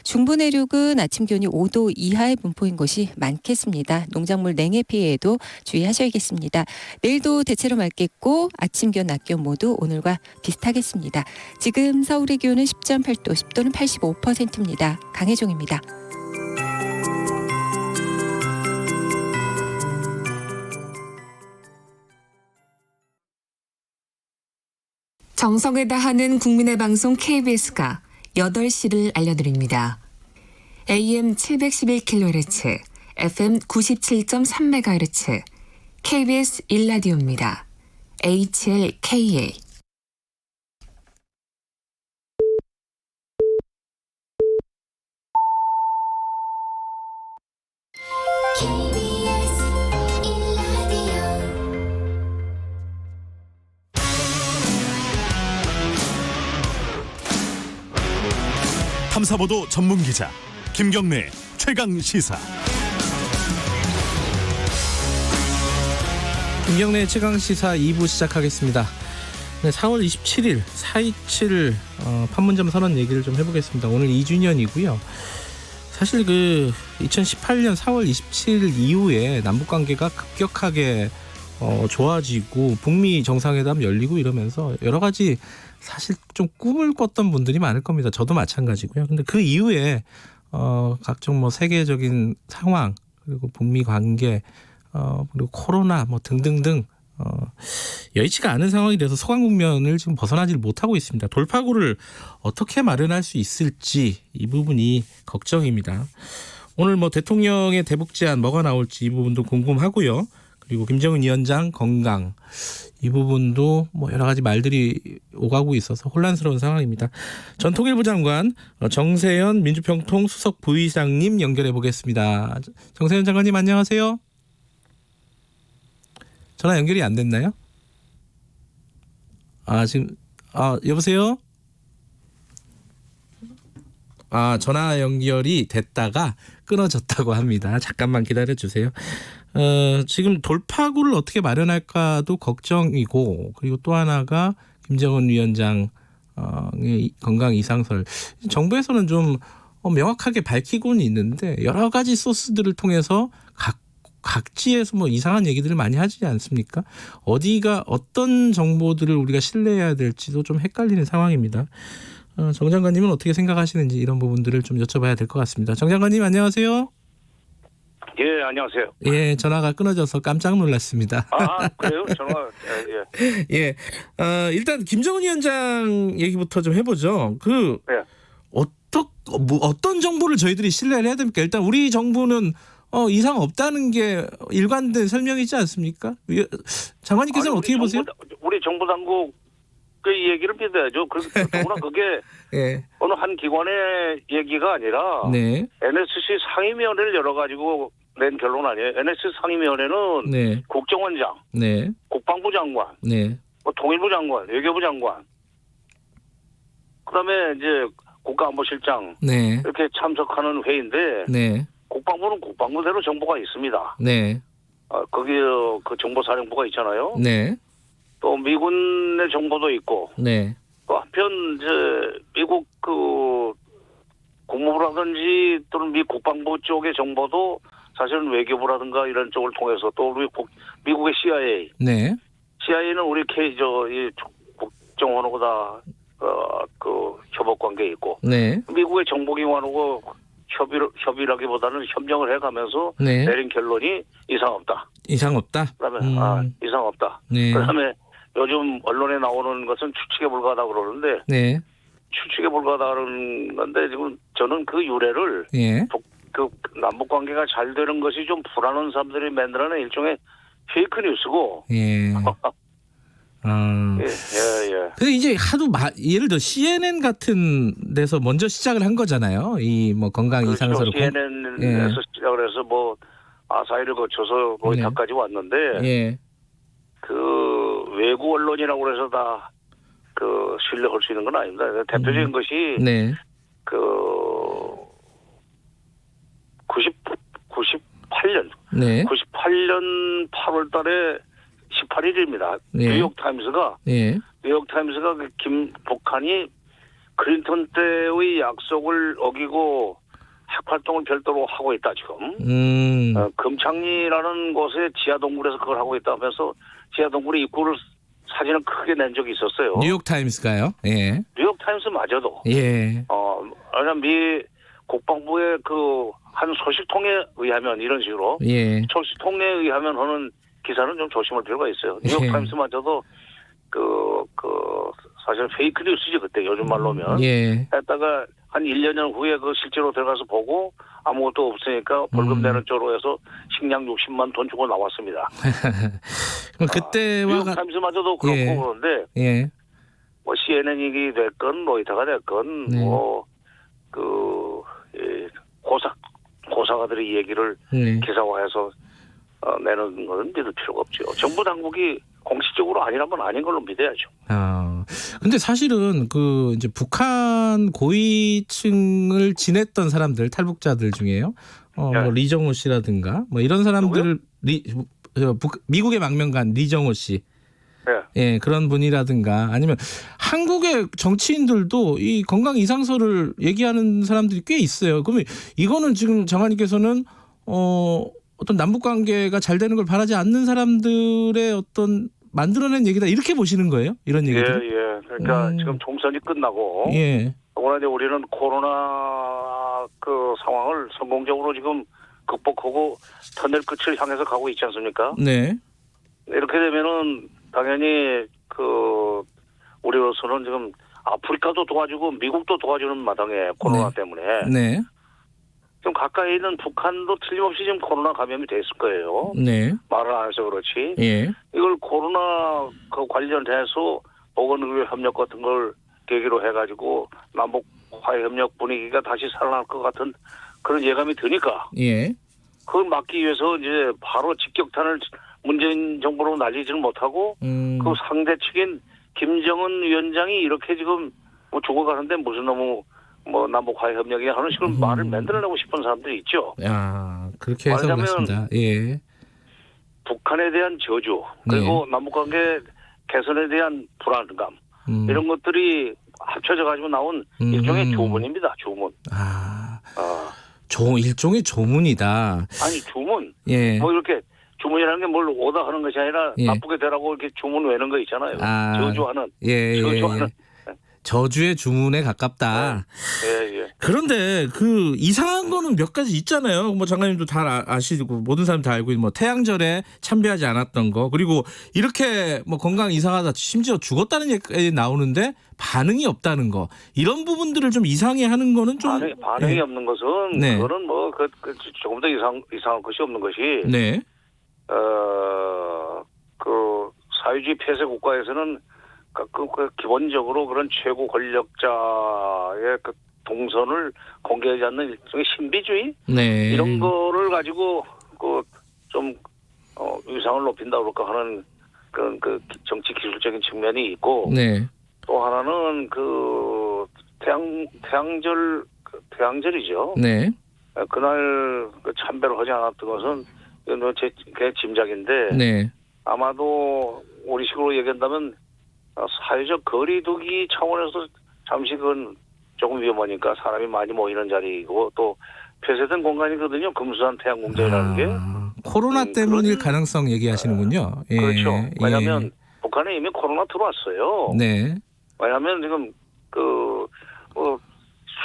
중부 내륙은 아침 기온이 5도 이하의 분포인 곳이 많겠습니다. 농작물 냉해 피해에도 주의하셔야겠습니다. 내일도 대체로 맑겠고 아침 기온, 낮 기온 모두 오늘과 비슷하겠습니다. 지금 서울의 기온은 10.8도, 습도는 85%입니다. 강혜종입니다. 정성을 다하는 국민의 방송 KBS가 8시를 알려드립니다. AM 711kHz, FM 97.3MHz, KBS 1라디오입니다. HLKA. 탐사보도 전문 기자 김경래 최강 시사. 김경래 최강 시사 2부 시작하겠습니다. 네, 4월 27일 4.27 판문점 선언 얘기를 좀 해보겠습니다. 오늘 2주년이고요. 사실 2018년 4월 27일 이후에 남북 관계가 급격하게 좋아지고 북미 정상회담 열리고 이러면서 여러 가지 사실 좀 꿈을 꿨던 분들이 많을 겁니다. 저도 마찬가지고요. 근데 그 이후에 각종 세계적인 상황 그리고 북미 관계 그리고 코로나 등등등 여의치가 않은 상황이 돼서 소강 국면을 지금 벗어나지 못하고 있습니다. 돌파구를 어떻게 마련할 수 있을지 이 부분이 걱정입니다. 오늘 대통령의 대북 제안 뭐가 나올지 이 부분도 궁금하고요. 그리고 김정은 위원장 건강 이 부분도 여러 가지 말들이 오가고 있어서 혼란스러운 상황입니다. 전 통일부 장관 정세현 민주평통 수석 부의장님 연결해 보겠습니다. 정세현 장관님 안녕하세요. 전화 연결이 안 됐나요? 여보세요? 전화 연결이 됐다가 끊어졌다고 합니다. 잠깐만 기다려 주세요. 지금 돌파구를 어떻게 마련할까도 걱정이고 그리고 또 하나가 김정은 위원장 건강 이상설 정부에서는 좀 명확하게 밝히고는 있는데 여러 가지 소스들을 통해서 각지에서 이상한 얘기들을 많이 하지 않습니까? 어디가 어떤 정보들을 우리가 신뢰해야 될지도 좀 헷갈리는 상황입니다. 정 장관님은 어떻게 생각하시는지 이런 부분들을 좀 여쭤봐야 될 것 같습니다. 정 장관님 안녕하세요. 예, 안녕하세요. 예, 전화가 끊어져서 깜짝 놀랐습니다. 그래요? 전화, 예. 일단 김정은 위원장 얘기부터 좀 해보죠. 네. 어떤 정보를 저희들이 신뢰를 해야 됩니까? 일단 우리 정부는 이상 없다는 게 일관된 설명이지 않습니까? 장관님께서는 어떻게 보세요? 우리 정부 당국 그 얘기를 믿어야죠. 그러나 그게 예. 어느 한 기관의 얘기가 아니라 네. NSC 상임위원회를 열어가지고 낸 결론 아니에요. NSC 상임위원회는 네. 국정원장, 네. 국방부 장관, 네. 통일부 장관, 외교부 장관, 그다음에 이제 국가안보실장 네. 이렇게 참석하는 회의인데 네. 국방부는 국방부대로 정보가 있습니다. 네. 거기 그 정보사령부가 있잖아요. 네. 또 미군의 정보도 있고. 네. 또 한편 미국 국무부라든지 또는 미 국방부 쪽의 정보도 사실은 외교부라든가 이런 쪽을 통해서 또 우리 미국의 CIA. 네. CIA는 우리 이 국정원하고 협업 관계에 있고. 네. 미국의 정보기관하고 협의라기보다는 협력을 해가면서 네. 내린 결론이 이상 없다. 이상 없다. 그다음에 이상 없다. 네. 그다음에 요즘 언론에 나오는 것은 추측에 불과하다 그러는데 네. 추측에 불과하다는 건데 지금 저는 그 유래를 예. 그 남북 관계가 잘 되는 것이 좀 불안한 사람들이 만들어낸 일종의 페이크 뉴스고. 예. 예. 근데 이제 하도 예를 들어 CNN 같은 데서 먼저 시작을 한 거잖아요. 이 건강 이상설을. CNN에서 시작을 해서 아사히를 거쳐서 로이터까지 왔는데. 예. 그 외국 언론이라고 해서 다 신뢰할 수 있는 건 아닙니다. 대표적인 것이 네. 98년 네. 98년 8월 달에 18일입니다. 예. 뉴욕타임스가 북한이 클린턴 때의 약속을 어기고 핵활동을 별도로 하고 있다 지금. 금창리라는 곳에 지하동굴에서 그걸 하고 있다 하면서 지하동굴의 입구를 사진을 크게 낸 적이 있었어요. 뉴욕타임스가요? 예. 뉴욕타임스마저도. 예. 왜냐면 미 국방부의 한 소식통에 의하면 이런 식으로. 예. 소식통에 의하면 하는 기사는 좀 조심할 필요가 있어요. 뉴욕타임스마저도 사실 페이크 뉴스지 그때 요즘 말로면. 예. 했다가 한 1년 후에 그 실제로 들어가서 보고 아무것도 없으니까 벌금 내는 쪽으로 해서 식량 60만 돈 주고 나왔습니다. 그럼 그때와 뉴욕 타임스마저도 그렇고 예. 그런데 예. 뭐 CNN이 됐건 로이터가 됐건 네. 고사가들의 얘기를 네. 기사화해서 내는 건 믿을 필요가 없죠. 정부 당국이 공식적으로 아니라면 아닌 걸로 믿어야죠. 근데 사실은 그 이제 북한 고위층을 지냈던 사람들 탈북자들 중에요. 뭐 리정호 씨라든가 뭐 이런 사람들을 미국의 망명간 리정호 씨. 예, 그런 분이라든가 아니면 한국의 정치인들도 이 건강 이상설을 얘기하는 사람들이 꽤 있어요. 그러면 이거는 지금 장관님께서는 어떤 남북 관계가 잘 되는 걸 바라지 않는 사람들의 어떤 만들어낸 얘기다 이렇게 보시는 거예요? 이런 얘기들? 예. 그러니까 지금 총선이 끝나고 예. 이제 우리는 코로나 그 상황을 성공적으로 지금 극복하고 터널 끝을 향해서 가고 있지 않습니까? 네. 이렇게 되면은 당연히 그 우리로서는 지금 아프리카도 도와주고 미국도 도와주는 마당에 코로나 때문에 네. 좀 가까이 있는 북한도 틀림없이 지금 코로나 감염이 됐을 거예요. 네. 말을 안 해서 그렇지. 예. 이걸 코로나 그 관련해서 보건의료 협력 같은 걸 계기로 해가지고 남북 화해 협력 분위기가 다시 살아날 것 같은 그런 예감이 드니까. 예. 그걸 막기 위해서 이제 바로 직격탄을 문재인 정부로 날리지는 못하고 그 상대 측인 김정은 위원장이 이렇게 지금 뭐 죽어가는데 무슨 너무 뭐 남북 화해 협력이 하는 식으로 말을 만들어내고 싶은 사람들이 있죠. 야, 그렇게 해서 그렇습니다. 예. 북한에 대한 저주 그리고 남북관계 개선에 대한 불안감 이런 것들이 합쳐져 가지고 나온 일종의 조문입니다. 조문. 일종의 조문이다. 아니 조문. 예. 뭐 이렇게 주문이라는 게 뭘 오다 하는 것이 아니라 예. 나쁘게 되라고 이렇게 주문 외는 거 있잖아요. 저주하는. 저주하는. 저주의 주문에 가깝다. 예. 그런데 그 이상한 거는 몇 가지 있잖아요. 뭐 장관님도 다 아시고 모든 사람 다 알고 있는 뭐 태양절에 참배하지 않았던 거 그리고 이렇게 뭐 건강 이상하다 심지어 죽었다는 얘기 나오는데 반응이 없다는 거 이런 부분들을 좀 이상해하는 거는 좀 반응이 없는 것은 네. 그거는 뭐 조금 더 이상한 것이 없는 것이 네. 그 사회주의 폐쇄 국가에서는 그 기본적으로 그런 최고 권력자의 그 동선을 공개하지 않는 일종의 신비주의 네. 이런 거를 가지고 그 좀 위상을 높인다 그럴까 하는 그런 그 정치 기술적인 측면이 있고 네. 또 하나는 그 태양절이죠. 네. 그날 그 참배를 하지 않았던 것은 제 짐작인데 네. 아마도 우리식으로 얘기한다면 사회적 거리두기 차원에서 잠시 그건 조금 위험하니까 사람이 많이 모이는 자리이고 또 폐쇄된 공간이거든요. 금수산 태양궁전이라는 게. 코로나 때문일 가능성 얘기하시는군요. 예. 그렇죠. 왜냐하면 북한에 이미 코로나 들어왔어요. 네. 왜냐하면 지금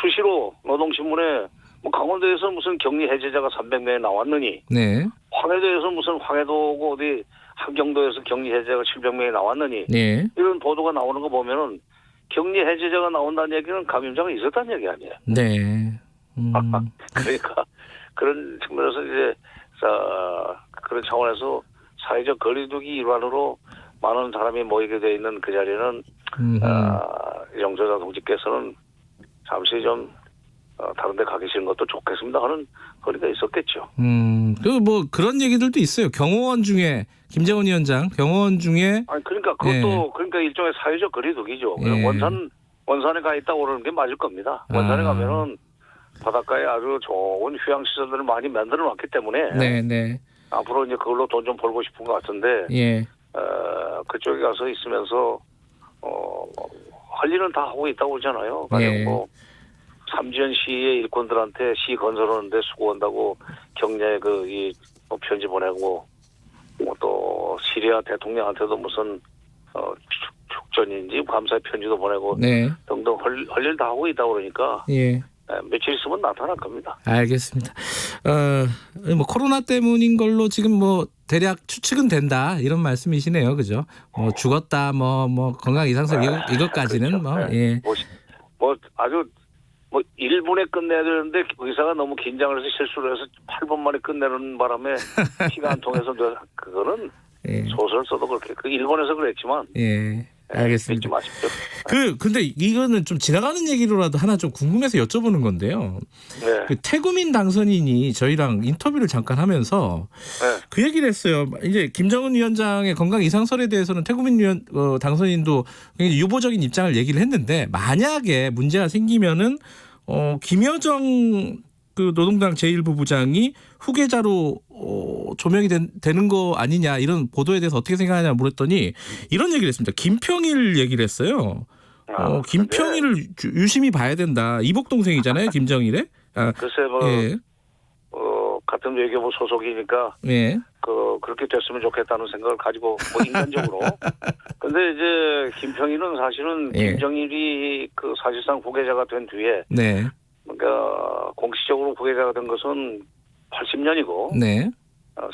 수시로 노동신문에 뭐 강원도에서 무슨 격리 해제자가 300명이 나왔느니 네. 황해도에서 무슨 황해도고 어디 함경도에서 격리 해제자가 700명이 나왔느니 네. 이런 보도가 나오는 거 보면은 격리 해제자가 나온다는 얘기는 감염자가 있었다는 얘기 아니에요. 네. 그러니까 그런 측면에서 이제 그런 차원에서 사회적 거리두기 일환으로 많은 사람이 모이게 돼 있는 그 자리는 영조자 동지께서는 잠시 좀 다른 데 가 계시는 것도 좋겠습니다 하는 거리가 있었겠죠. 그리고 뭐 그런 얘기들도 있어요. 경호원 중에 김정은 위원장 경호원 중에 아니 그러니까 그것도 그러니까 일종의 사회적 거리두기죠. 원산에 가 있다 오르는 게 맞을 겁니다. 원산에 가면은 바닷가에 아주 좋은 휴양 시설들을 많이 만들어 놨기 때문에 네. 앞으로 이제 그걸로 돈 좀 벌고 싶은 것 같은데 예. 그쪽에 가서 있으면서 할 일은 다 하고 있다고 그러잖아요. 예. 뭐 삼지연 시의 일꾼들한테 시 건설하는데 수고한다고 격려의 뭐 편지 보내고 또 시리아 대통령한테도 무슨 축전인지 감사의 편지도 보내고 네. 등등 할 일 다 하고 있다고 그러니까 예. 며칠 있으면 나타날 겁니다. 알겠습니다. 뭐 코로나 때문인 걸로 지금 뭐 대략 추측은 된다 이런 말씀이시네요, 그죠? 뭐 죽었다, 뭐 건강 이상설 이것까지는 그렇죠. 뭐 예. 뭐 아주 뭐 1분에 끝내야 되는데 의사가 너무 긴장을 해서 실수를 해서 8분 만에 끝내는 바람에 피가 안 통해서 그거는 예. 소설 써도 그렇게 그 일본에서 그랬지만. 예. 알겠습니다. 믿지 마십시오. 근데 이거는 좀 지나가는 얘기로라도 하나 좀 궁금해서 여쭤보는 건데요. 네. 그 태구민 당선인이 저희랑 인터뷰를 잠깐 하면서 네. 그 얘기를 했어요. 이제 김정은 위원장의 건강 이상설에 대해서는 태구민 당선인도 굉장히 유보적인 입장을 얘기를 했는데 만약에 문제가 생기면은 김여정 그 노동당 제1부부장이 후계자로 조명이 되는 거 아니냐 이런 보도에 대해서 어떻게 생각하냐 물었더니 이런 얘기를 했습니다. 김평일 얘기를 했어요. 김평일을 유심히 봐야 된다. 이복 동생이잖아요, 김정일의. 글쎄 뭐 예. 같은 외교부 소속이니까 예. 그렇게 됐으면 좋겠다는 생각을 가지고 뭐 인간적으로. 근데 이제 김평일은 사실은 예. 김정일이 그 사실상 후계자가 된 뒤에 네. 그러니까 공식적으로 후계자가 된 것은 80년이고 네.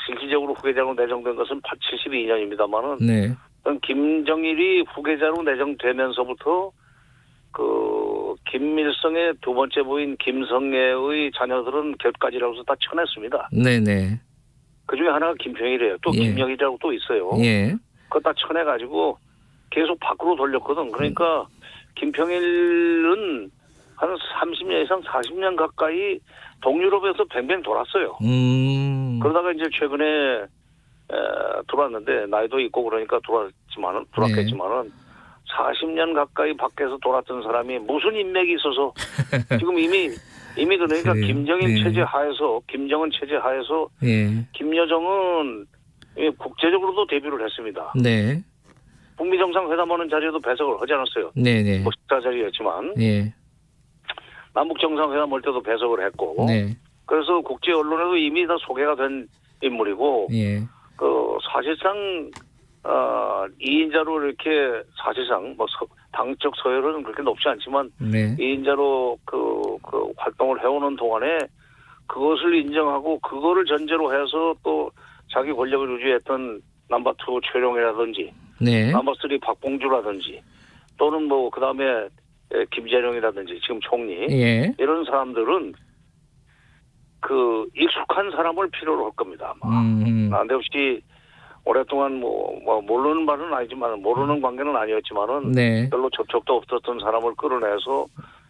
실질적으로 후계자로 내정된 것은 72년입니다만은 네. 김정일이 후계자로 내정되면서부터 그 김일성의 두 번째 부인 김성애의 자녀들은 곁가지라고서 다 쳐냈습니다. 네네. 그 중에 하나가 김평일이에요. 또 예. 김영희라고 또 있어요. 예. 그거 다 쳐내가지고 계속 밖으로 돌렸거든. 그러니까 김평일은 한 30년 이상 40년 가까이 동유럽에서 뱅뱅 돌았어요. 그러다가 이제 최근에 들어왔는데 나이도 있고 그러니까 돌았겠지만은 40년 가까이 밖에서 돌았던 사람이 무슨 인맥이 있어서 지금 이미 그러니까 그래요. 김정인 네. 체제 하에서 김정은 체제 하에서 예. 김여정은 국제적으로도 데뷔를 했습니다. 네. 북미 정상회담하는 자리에도 배석을 하지 않았어요. 네네. 뭐 식사 자리였지만 예. 남북 정상회담 할 때도 배석을 했고 네. 그래서 국제 언론에도 이미 다 소개가 된 인물이고 예. 그 사실상 2인자로 이렇게 사실상 뭐 당적 서열은 그렇게 높지 않지만 네. 2인자로 그 활동을 해오는 동안에 그것을 인정하고 그거를 전제로 해서 또 자기 권력을 유지했던 넘버2 최룡이라든지 네. 넘버3 박봉주라든지 또는 뭐 그다음에 김재룡이라든지 지금 총리 예. 이런 사람들은 그 익숙한 사람을 필요로 할 겁니다. 난데없이 오랫동안 뭐 모르는 말은 아니지만 모르는 관계는 아니었지만은 네. 별로 접촉도 없었던 사람을 끌어내서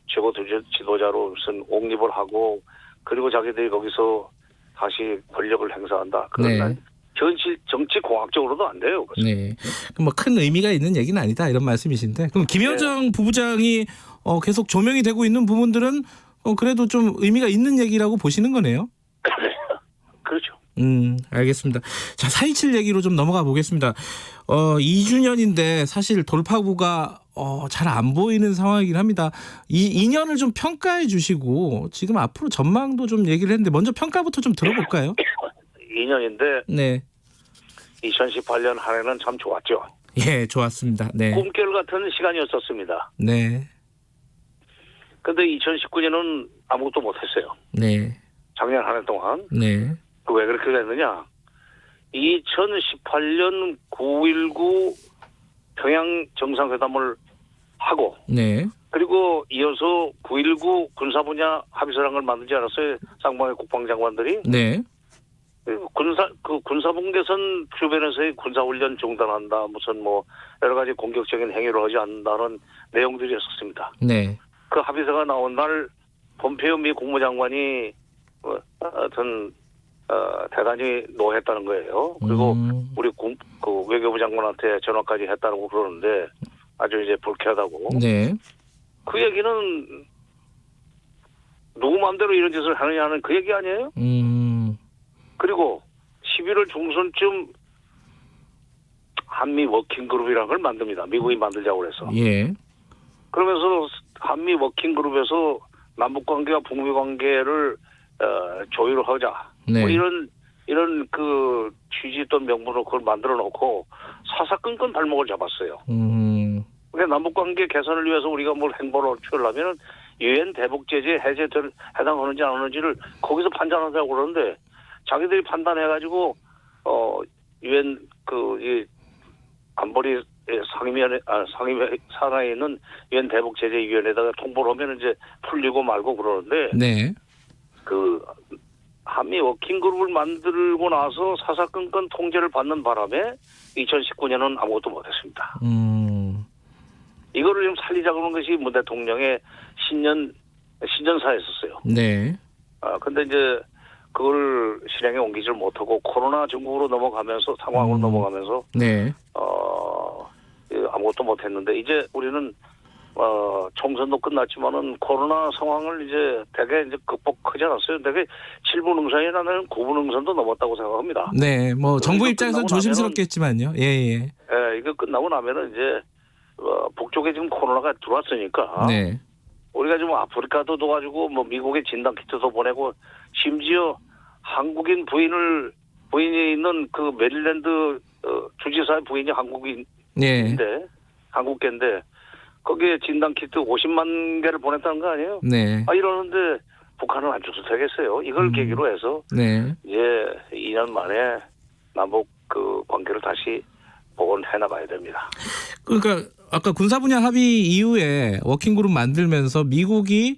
최고 지도자로 무슨 옹립을 하고 그리고 자기들이 거기서 다시 권력을 행사한다. 그런 날 정치 공학적으로도 안 돼요. 네. 뭐 큰 의미가 있는 얘기는 아니다 이런 말씀이신데 그럼 김여정 부부장이 계속 조명이 되고 있는 부분들은 그래도 좀 의미가 있는 얘기라고 보시는 거네요. 그렇죠. 알겠습니다. 자, 4.27 얘기로 좀 넘어가 보겠습니다. 2주년인데 사실 돌파구가 잘 안 보이는 상황이긴 합니다. 이 2년을 좀 평가해 주시고 지금 앞으로 전망도 좀 얘기를 했는데 먼저 평가부터 좀 들어볼까요? 2년인데 네. 2018년 한 해는 참 좋았죠. 예, 좋았습니다. 네. 꿈결 같은 시간이었었습니다. 네. 근데 2019년은 아무것도 못했어요. 네. 작년 한 해 동안. 네. 왜 그렇게 됐느냐? 2018년 9.19 평양 정상회담을 하고 네. 그리고 이어서 9.19 군사 분야 합의서라는 걸 만들지 않았어요? 쌍방의 국방장관들이. 네. 군사분 개선 주변에서의 군사훈련 중단한다. 무슨 뭐 여러 가지 공격적인 행위를 하지 않는다는 내용들이었습니다. 네. 그 합의서가 나온 날 폼페이오 미 국무장관이 하여튼 대단히 노했다는 거예요. 그리고 우리 그 외교부 장관한테 전화까지 했다고 그러는데 아주 이제 불쾌하다고. 네. 그 얘기는 누구 마음대로 이런 짓을 하느냐는 그 얘기 아니에요? 그리고 11월 중순쯤 한미 워킹그룹이라는 걸 만듭니다. 미국이 만들자고 그래서. 예. 그러면서 한미 워킹그룹에서 남북관계와 북미관계를 조율을 하자. 네. 뭐 이런 그 취지 또는 명분으로 그걸 만들어 놓고 사사건건 발목을 잡았어요. 그러니까 남북관계 개선을 위해서 우리가 뭘 행보를 취하려면 유엔 대북 제재 해제에 해당하는지 안 하는지를 거기서 판단한다고 그러는데 자기들이 판단해가지고 유엔 이 안보리 상하이에 있는 유엔 대북 제재 위원회에다가 통보를 하면 이제 풀리고 말고 그러는데 네. 그 한미 워킹그룹을 만들고 나서 사사건건 통제를 받는 바람에 2019년은 아무것도 못했습니다. 이거를 좀 살리자고 하는 것이 문 대통령의 신년사였었어요. 네. 근데 이제 그걸 실행에 옮기지를 못하고 코로나 전국으로 넘어가면서 상황으로 넘어가면서 네. 아무것도 못했는데 이제 우리는 총선도 끝났지만은 코로나 상황을 이제 대개 이제 극복하지 않았어요. 대개 7분 응선이라는 9분 응선도 넘었다고 생각합니다. 네. 뭐 정부 입장에서는 조심스럽겠지만요. 예. 이거 끝나고 나면은 이제 북쪽에 지금 코로나가 들어왔으니까. 네. 우리가 지금 아프리카도 도와주고 뭐 미국에 진단 키트도 보내고 심지어 한국인 부인이 있는 그 메릴랜드 주지사의 부인이 한국인인데 네. 한국계인데 거기에 진단 키트 50만 개를 보냈다는 거 아니에요? 네. 이러는데 북한은 안 줘도 되겠어요. 이걸 계기로 해서 네. 이제 2년 만에 남북 그 관계를 다시 복원해 나가야 됩니다. 그러니까 아까 군사 분야 합의 이후에 워킹그룹 만들면서 미국이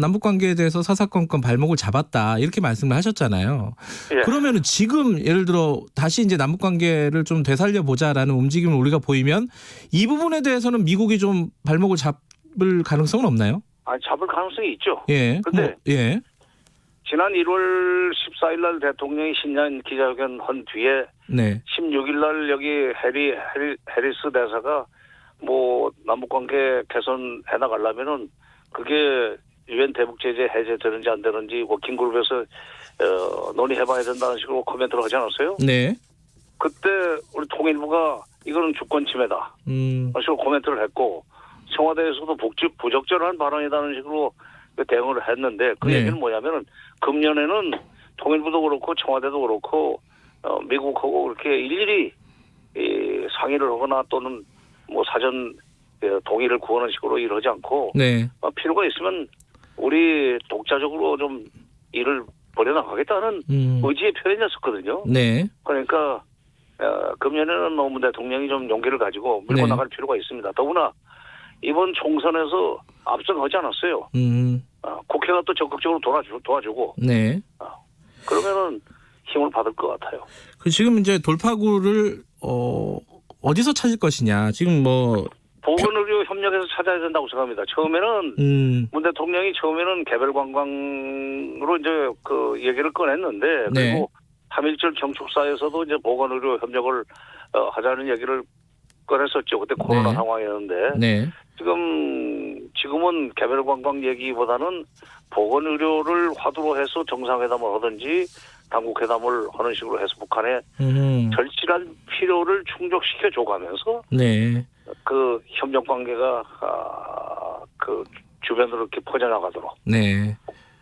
남북 관계에 대해서 사사건건 발목을 잡았다 이렇게 말씀을 하셨잖아요. 예. 그러면은 지금 예를 들어 다시 이제 남북 관계를 좀 되살려 보자라는 움직임을 우리가 보이면 이 부분에 대해서는 미국이 좀 발목을 잡을 가능성은 없나요? 잡을 가능성이 있죠. 예. 근데 예. 지난 1월 14일 날 대통령이 신년 기자회견 한 뒤에 네. 16일 날 여기 해리스 대사가 뭐 남북관계 개선해 나가려면은 그게 유엔 대북 제재 해제되는지 안 되는지 워킹그룹에서 논의해봐야 된다는 식으로 코멘트를 하지 않았어요? 네. 그때 우리 통일부가 이거는 주권 침해다. 그런 식으로 코멘트를 했고 청와대에서도 부적절한 발언이라는 식으로 대응을 했는데 그 네. 얘기는 뭐냐면은 금년에는 통일부도 그렇고 청와대도 그렇고 미국하고 그렇게 일일이 상의를 하거나 또는 뭐 사전 동의를 구하는 식으로 일하지 않고 네. 필요가 있으면 우리 독자적으로 좀 일을 벌여나가겠다는 의지의 표현이었었거든요. 네. 그러니까 금년에는 문 대통령이 좀 용기를 가지고 밀고 네. 나갈 필요가 있습니다. 더구나 이번 총선에서 압승하지 않았어요. 국회가 또 적극적으로 도와주고 네. 그러면은 힘을 받을 것 같아요. 그 지금 이제 돌파구를 어디서 찾을 것이냐. 지금 뭐 보건의료 협력에서 찾아야 된다고 생각합니다. 처음에는 문 대통령이 처음에는 개별 관광으로 이제 그 얘기를 꺼냈는데 그리고 3.1절 경축사에서도 이제 보건의료 협력을 하자는 얘기를 꺼냈었죠. 그때 코로나 상황이었는데 네. 지금은 개별 관광 얘기보다는 보건의료를 화두로 해서 정상회담을 하든지 당국회담을 하는 식으로 해서 북한의 절실한 필요를 충족시켜 줘가면서 네. 그 협력 관계가 그 주변으로 이렇게 퍼져나가도록. 네.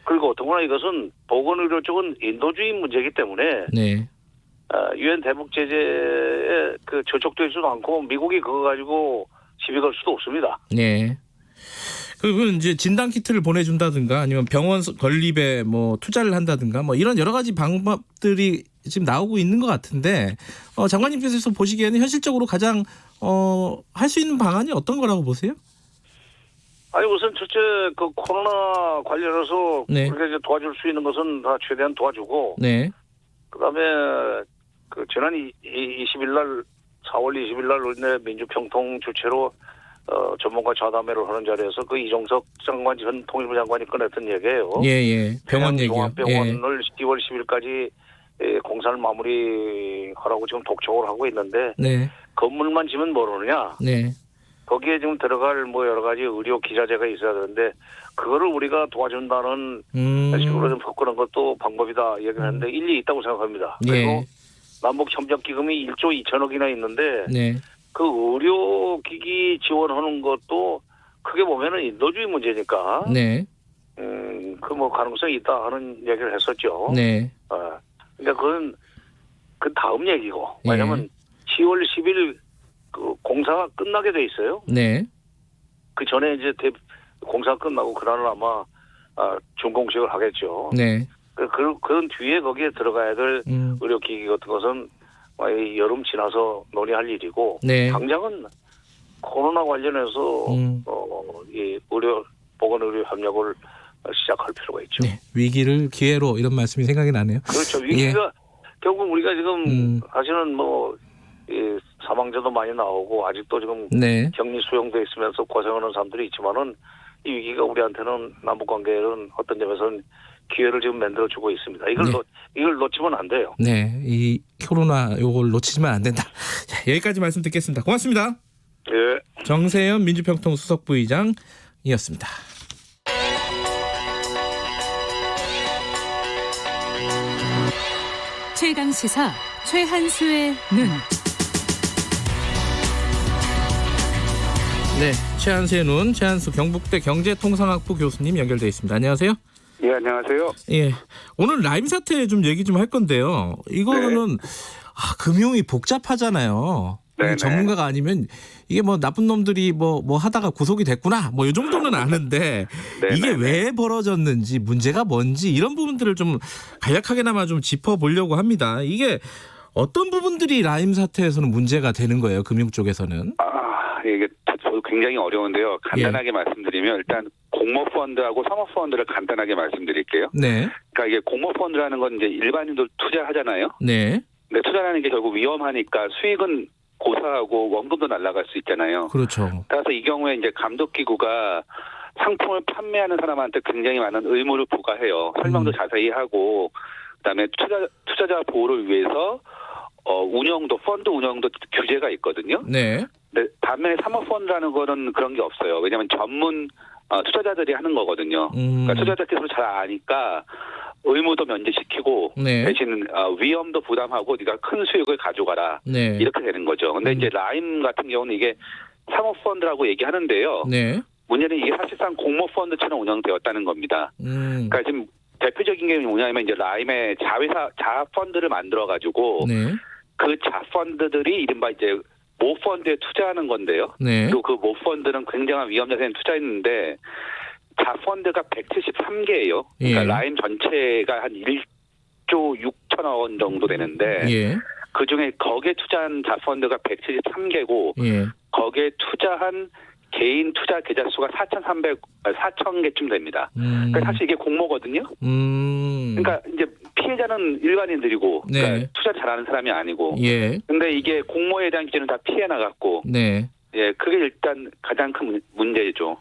그리고 더구나 이것은 보건의료 쪽은 인도주의 문제이기 때문에 네. 유엔 대북 제재에 그 저촉되지도 않고 미국이 그거 가지고 시비 걸 수도 없습니다. 네. 그리고 이제 진단 키트를 보내준다든가 아니면 병원 건립에 뭐 투자를 한다든가 뭐 이런 여러 가지 방법들이 지금 나오고 있는 것 같은데 장관님께서 보시기에는 현실적으로 가장 할 수 있는 방안이 어떤 거라고 보세요? 아니 우선 첫째 그 코로나 관련해서 네. 우리가 이제 도와줄 수 있는 것은 다 최대한 도와주고. 네. 그다음에 그 지난 20일 날 4월 20일 날 우리네 민주평통 주최로 전문가 좌담회를 하는 자리에서 그 이종석 장관 전 통일부 장관이 꺼냈던 얘기예요. 예. 병원 얘기요. 종합병원을 10월 10일까지 공사를 마무리하라고 지금 독촉을 하고 있는데 네. 건물만 지면 모르느냐. 네. 거기에 지금 들어갈 뭐 여러 가지 의료 기자재가 있어야 되는데 그거를 우리가 도와준다는 식으로 좀 섞는 것도 방법이다 얘기하는데 일리 있다고 생각합니다. 그리고 남북 협력 기금이 1조 2천억이나 있는데 그 의료기기 지원하는 것도 크게 보면은 인도주의 문제니까. 그 뭐 가능성이 있다 하는 얘기를 했었죠. 그러니까 그건 그 다음 얘기고. 왜냐면 10월 10일 그 공사가 끝나게 돼 있어요. 그 전에 이제 공사 끝나고 그날은 아마 준공식을 하겠죠. 네. 그런 뒤에 거기에 들어가야 될 의료기기 같은 것은 여름 지나서 논의할 일이고 네. 당장은 코로나 관련해서 이 보건의료 협력을 시작할 필요가 있죠. 네. 위기를 기회로 이런 말씀이 생각이 나네요. 그렇죠. 위기가 결국 우리가 지금 사실은 이 사망자도 많이 나오고 아직도 지금 네. 격리 수용돼 있으면서 고생하는 사람들이 있지만은 이 위기가 우리한테는 남북 관계에는 어떤 점에서는 기회를 지금 만들어주고 있습니다. 이걸 놓치면 안 돼요. 네, 이 코로나 요걸 놓치면 안 된다. 자, 여기까지 말씀 듣겠습니다. 고맙습니다. 예. 정세현 민주평통 수석부의장이었습니다. 최강 시사 최한수의 눈. 네, 최한수의 눈, 최한수 경북대 경제통상학부 교수님 연결돼 있습니다. 안녕하세요. 예, 안녕하세요. 예, 오늘 라임 사태 좀 얘기 좀 할 건데요. 이거는 금융이 복잡하잖아요. 전문가가 아니면 이게 뭐 나쁜 놈들이 뭐 하다가 구속이 됐구나 뭐 이 정도는 아는데 이게 왜 벌어졌는지 문제가 뭔지 이런 부분들을 좀 간략하게나마 좀 짚어보려고 합니다. 이게 어떤 부분들이 라임 사태에서는 문제가 되는 거예요, 금융 쪽에서는? 이게 굉장히 어려운데요. 간단하게 말씀드리면 일단 공모펀드하고 사모펀드를 간단하게 말씀드릴게요. 네. 그러니까 이게 공모펀드라는 건 이제 일반인들 투자하잖아요. 네. 근데 투자라는 게 결국 위험하니까 수익은 고사하고 원금도 날아갈 수 있잖아요. 그렇죠. 따라서 이 경우에 이제 감독기구가 상품을 판매하는 사람한테 굉장히 많은 의무를 부과해요. 설명도 자세히 하고 그다음에 투자자 보호를 위해서 운영도 펀드 운영도 규제가 있거든요. 네. 근데 반면에 사모펀드라는 거는 그런 게 없어요. 왜냐하면 전문 투자자들이 하는 거거든요. 그러니까 투자자께서 잘 아니까 의무도 면제시키고 대신 위험도 부담하고 네가 큰 수익을 가져가라. 이렇게 되는 거죠. 근데 이제 라임 같은 경우는 이게 사모펀드라고 얘기하는데요. 문제는 이게 사실상 공모펀드처럼 운영되었다는 겁니다. 그러니까 지금 대표적인 게 뭐냐면 이제 라임의 자펀드를 만들어 가지고 그 자펀드들이 이른바 이제 모펀드에 투자하는 건데요. 그리고 그 모펀드는 굉장한 위험 자산에 투자했는데 자펀드가 173개예요. 그러니까 라임 전체가 한 1조 6천억 원 정도 되는데 그중에 거기에 투자한 자펀드가 173개고 거기에 투자한 개인 투자 계좌 수가 4,000개쯤 됩니다. 그러니까 사실 이게 공모거든요. 그러니까 이제 피해자는 일반인들이고 그러니까 투자 잘하는 사람이 아니고. 근데 이게 공모에 대한 기준은 다 피해 나갔고. 그게 일단 가장 큰 문제죠.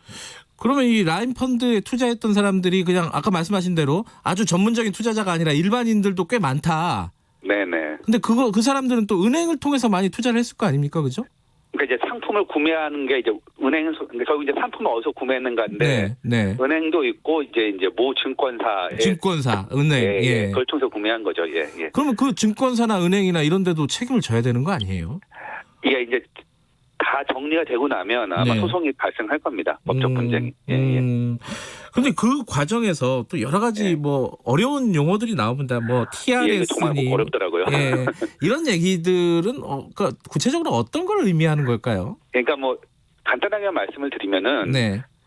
그러면 이 라임 펀드에 투자했던 사람들이 그냥 아까 말씀하신 대로 아주 전문적인 투자자가 아니라 일반인들도 꽤 많다. 네네. 근데 그 사람들은 또 은행을 통해서 많이 투자를 했을 거 아닙니까, 그죠? 그러니까 이제 상품을 구매하는 게 이제 결국 이제 상품을 어디서 구매했는가인데 은행도 있고 이제 모 증권사, 은행, 그걸 통해서 구매한 거죠. 그러면 그 증권사나 은행이나 이런 데도 책임을 져야 되는 거 아니에요? 이게 이제 다 정리가 되고 나면 아마 소송이 발생할 겁니다. 법적 분쟁이. 그런데 그 과정에서 또 여러 가지 뭐 어려운 용어들이 나옵니다. 뭐 TRS니 정말 어렵더라고요. 이런 얘기들은 그러니까 구체적으로 어떤 걸 의미하는 걸까요? 그러니까 뭐 간단하게 말씀을 드리면은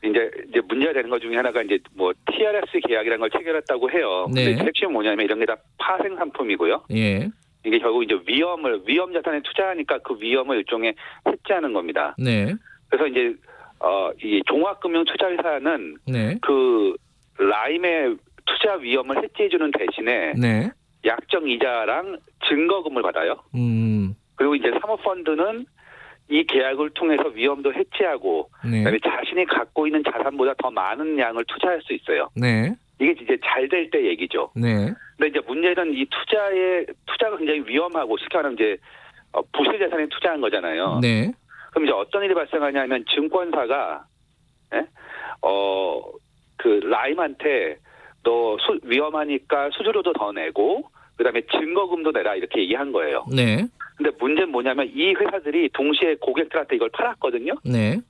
이제 문제가 되는 것 중에 하나가 이제 뭐 TRS 계약이라는 걸 체결했다고 해요. 근데 핵심은 뭐냐면 이런 게 다 파생 상품이고요. 이게 결국 이제 위험 자산에 투자하니까 그 위험을 일종의 해지하는 겁니다. 그래서 이제 이 종합금융투자회사는 그 라임의 투자 위험을 해지해주는 대신에 약정 이자랑 증거금을 받아요. 그리고 이제 사모펀드는 이 계약을 통해서 위험도 해지하고 그다음에 자신이 갖고 있는 자산보다 더 많은 양을 투자할 수 있어요. 이게 이제 잘 될 때 얘기죠. 근데 이제 문제는 이 투자가 굉장히 위험하고 쉽게 말하면 이제 부실 자산에 투자한 거잖아요. 그럼 이제 어떤 일이 발생하냐면 증권사가 그 라임한테 너 위험하니까 수수료도 더 내고 그다음에 증거금도 내라 이렇게 얘기한 거예요. 근데 문제는 뭐냐면 이 회사들이 동시에 고객들한테 이걸 팔았거든요. 근데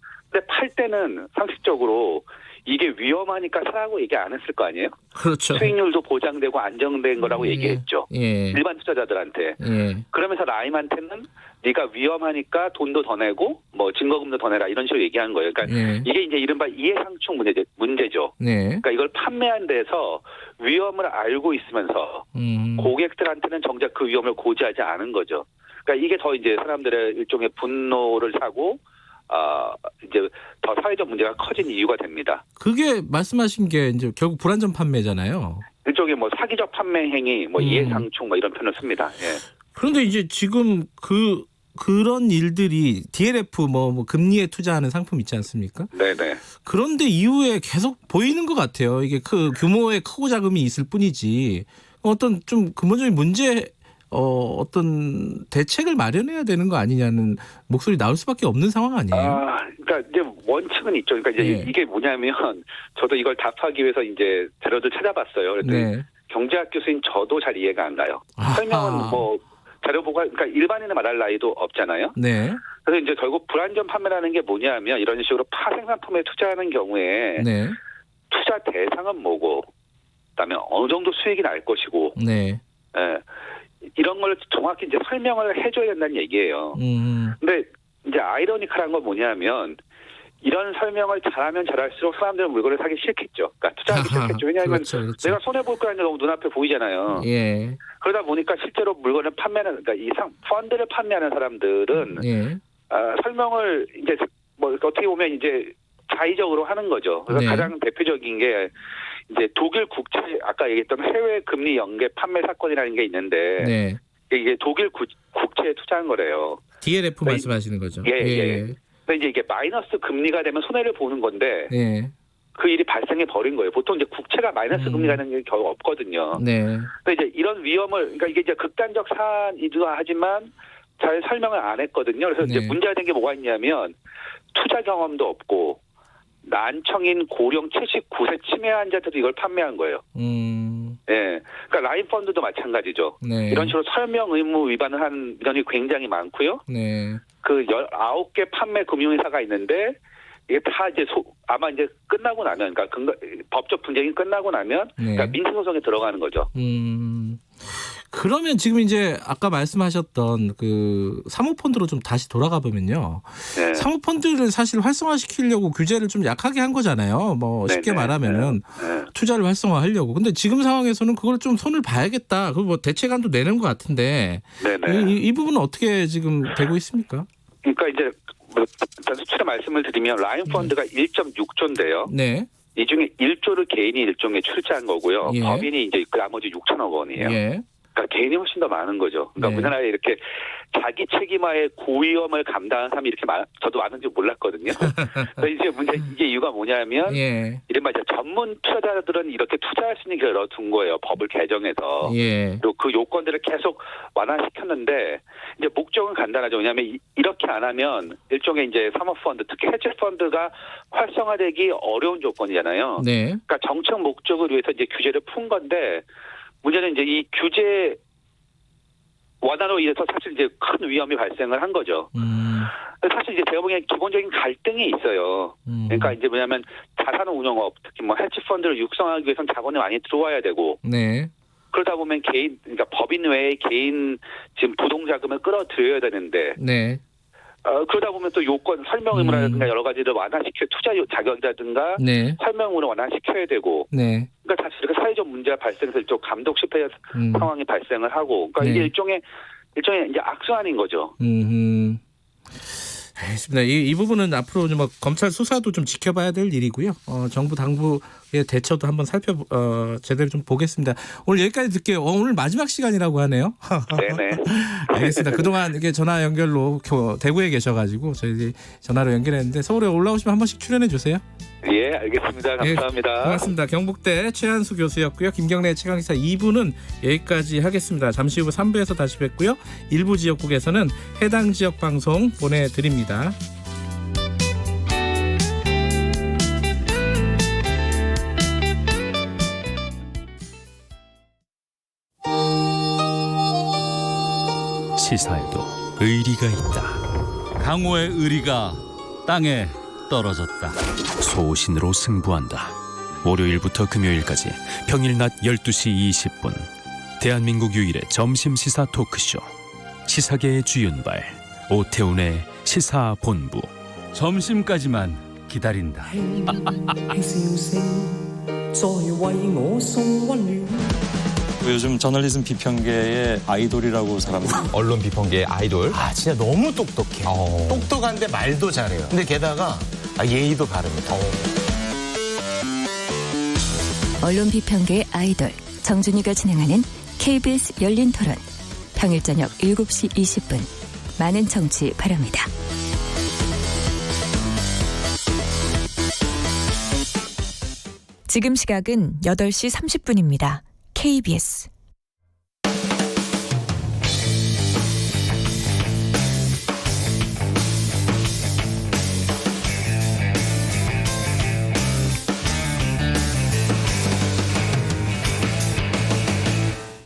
팔 때는 상식적으로 이게 위험하니까 사라고 얘기 안 했을 거 아니에요? 그렇죠. 수익률도 보장되고 안정된 거라고 얘기했죠. 예. 일반 투자자들한테. 예. 그러면서 라임한테는 네가 위험하니까 돈도 더 내고 뭐 증거금도 더 내라 이런 식으로 얘기하는 거예요. 그러니까 예. 이게 이제 이른바 이해상충 문제죠. 네. 그러니까 이걸 판매한 데서 위험을 알고 있으면서 고객들한테는 정작 그 위험을 고지하지 않은 거죠. 그러니까 이게 더 이제 사람들의 일종의 분노를 사고 이제 더 사회적 문제가 커진 이유가 됩니다. 그게 말씀하신 게 이제 결국 불안전 판매잖아요. 일종의 뭐 사기적 판매 행위, 뭐 이해상충 뭐 이런 표현을 씁니다. 예. 그런데 이제 지금 그런 일들이 DLF 뭐 금리에 투자하는 상품 있지 않습니까? 네네. 그런데 이후에 계속 보이는 것 같아요. 이게 그 규모의 크고 작음이 있을 뿐이지 어떤 좀 근본적인 문제 어떤 대책을 마련해야 되는 거 아니냐는 목소리 나올 수밖에 없는 상황 아니에요? 그러니까 이제 원칙은 있죠. 그러니까 이제 이게 뭐냐면 저도 이걸 답하기 위해서 이제 자료들 찾아봤어요. 그랬더니 경제학 교수인 저도 잘 이해가 안 가요. 설명은 뭐 자료 보고 그러니까 일반인은 말할 나이도 없잖아요. 네. 그래서 이제 결국 불안전 판매라는 게 뭐냐면 이런 식으로 파생상품에 투자하는 경우에 투자 대상은 뭐고, 그다음에 어느 정도 수익이 날 것이고, 이런 걸 정확히 이제 설명을 해줘야 된다는 얘기예요. 근데 이제 아이러니컬한 건 뭐냐면 이런 설명을 잘하면 잘할수록 사람들은 물건을 사기 싫겠죠. 그러니까 투자하기 싫겠죠. 왜냐하면 그렇죠. 내가 손해 볼 거라는 게 너무 눈앞에 보이잖아요. 예. 그러다 보니까 실제로 물건을 판매하는, 그러니까 펀드를 판매하는 사람들은 설명을 이제 뭐 어떻게 보면 이제 자의적으로 하는 거죠. 그래서 가장 대표적인 게 이제 독일 국채, 아까 얘기했던 해외 금리 연계 판매 사건이라는 게 있는데 이게 독일 국채에 투자한 거래요. DLF 말씀하시는 거죠. 예. 근데 이제 이게 마이너스 금리가 되면 손해를 보는 건데 그 일이 발생해 버린 거예요. 보통 이제 국채가 마이너스 금리가 되는 게 겨우 없거든요. 근데 이제 이런 위험을, 그러니까 이게 이제 극단적 사안이기도 하지만 잘 설명을 안 했거든요. 그래서 이제 문제가 된 게 뭐가 있냐면 투자 경험도 없고 난청인 고령 79세 치매 환자들도 이걸 판매한 거예요. 그러니까 라인 펀드도 마찬가지죠. 이런 식으로 설명 의무 위반을 한 민원이 굉장히 많고요. 그 19개 판매 금융회사가 있는데 이게 다 이제 아마 이제 끝나고 나면, 그러니까 법적 분쟁이 끝나고 나면 그러니까 민사소송에 들어가는 거죠. 그러면 지금 이제 아까 말씀하셨던 그 사모펀드로 좀 다시 돌아가 보면요. 사모펀드를 사실 활성화시키려고 규제를 좀 약하게 한 거잖아요. 뭐 쉽게 말하면은 투자를 활성화하려고. 근데 지금 상황에서는 그걸 좀 손을 봐야겠다. 그 뭐 대책안도 내는 것 같은데 이 부분은 어떻게 지금 되고 있습니까? 그러니까 이제 일단 수치로 말씀을 드리면 라인 펀드가 1.6조인데요. 이 중에 1조를 개인이 일종의 출자한 거고요. 법인이 이제 그 나머지 6천억 원이에요. 그러니까 개인이 훨씬 더 많은 거죠. 그러니까 우리나라에 이렇게 자기 책임하에 고위험을 감당하는 사람이 이렇게 저도 많은지 몰랐거든요. 그래서 이제 이게 이유가 뭐냐면 이른바 이제 전문 투자자들은 이렇게 투자할 수 있는 길을 열어둔 거예요. 법을 개정해서. 그리고 그 요건들을 계속 완화시켰는데 이제 목적은 간단하죠. 왜냐하면 이렇게 안 하면 일종의 이제 사모펀드, 특히 해지 펀드가 활성화되기 어려운 조건이잖아요. 그러니까 정책 목적을 위해서 이제 규제를 푼 건데 문제는 이제 이 규제 완화로 인해서 사실 이제 큰 위험이 발생을 한 거죠. 사실 이제 제가 보기엔 기본적인 갈등이 있어요. 그러니까 이제 뭐냐면 자산 운용업, 특히 뭐 해지 펀드를 육성하기 위해서는 자본이 많이 들어와야 되고, 그러다 보면 그러니까 법인 외에 개인 지금 부동 자금을 끌어들여야 되는데, 그러다 보면 또 요건 설명 의무라든가 여러 가지를 완화시켜 투자 자격이라든가 설명으로 완화시켜야 되고, 그러니까 사실 이렇게 사회적 문제가 발생해서 좀 감독 실패 상황이 발생을 하고, 그러니까 이게 일종의 이제 악순환인 거죠. 알겠습니다. 이 부분은 앞으로 좀 검찰 수사도 좀 지켜봐야 될 일이고요. 정부 당국의 대처도 한번 제대로 좀 보겠습니다. 오늘 여기까지 듣게요. 오늘 마지막 시간이라고 하네요. 네네. 알겠습니다. 그동안 이게 전화 연결로 대구에 계셔가지고 저희 전화로 연결했는데 서울에 올라오시면 한 번씩 출연해 주세요. 예, 알겠습니다. 감사합니다. 고맙습니다. 경북대 최한수 교수였고요. 김경래 최강시사 2부는 여기까지 하겠습니다. 잠시 후 3부에서 다시 뵙고요. 일부 지역국에서는 해당 지역 방송 보내드립니다. 시사에도 의리가 있다. 강호의 의리가 땅에 떨어졌다. 소신으로 승부한다. 월요일부터 금요일까지 평일 낮 12시 20분 대한민국 유일의 점심시사 토크쇼 시사계의 주윤발 오태훈의 시사본부. 점심까지만 기다린다. 요즘 저널리즘 비평계의 아이돌이라고 사람들. 언론 비평계의 아이돌. 진짜 너무 똑똑해. 똑똑한데 말도 잘해요. 근데 게다가 예의도 바릅니다. 언론 비평계의 아이돌 정준이가 진행하는 KBS 열린 토론. 평일 저녁 7시 20분. 많은 청취 바랍니다. 지금 시각은 8시 30분입니다. KBS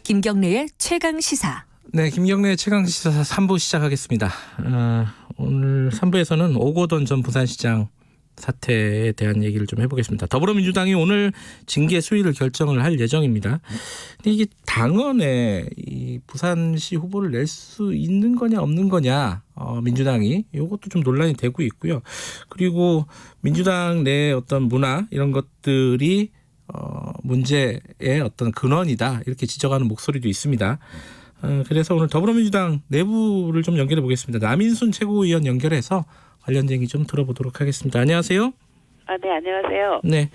김경래의 최강 시사. 네, 김경래의 최강 시사 3부 시작하겠습니다. 오늘 3부에서는 오거돈 전 부산시장 사태에 대한 얘기를 좀 해보겠습니다. 더불어민주당이 오늘 징계 수위를 결정을 할 예정입니다. 근데 이게 당헌에 이 부산시 후보를 낼 수 있는 거냐 없는 거냐, 민주당이 이것도 좀 논란이 되고 있고요. 그리고 민주당 내 어떤 문화 이런 것들이 문제의 어떤 근원이다 이렇게 지적하는 목소리도 있습니다. 그래서 오늘 더불어민주당 내부를 좀 연결해 보겠습니다. 남인순 최고위원 연결해서 관련 얘기 좀 들어보도록 하겠습니다. 안녕하세요. 네, 안녕하세요. 네.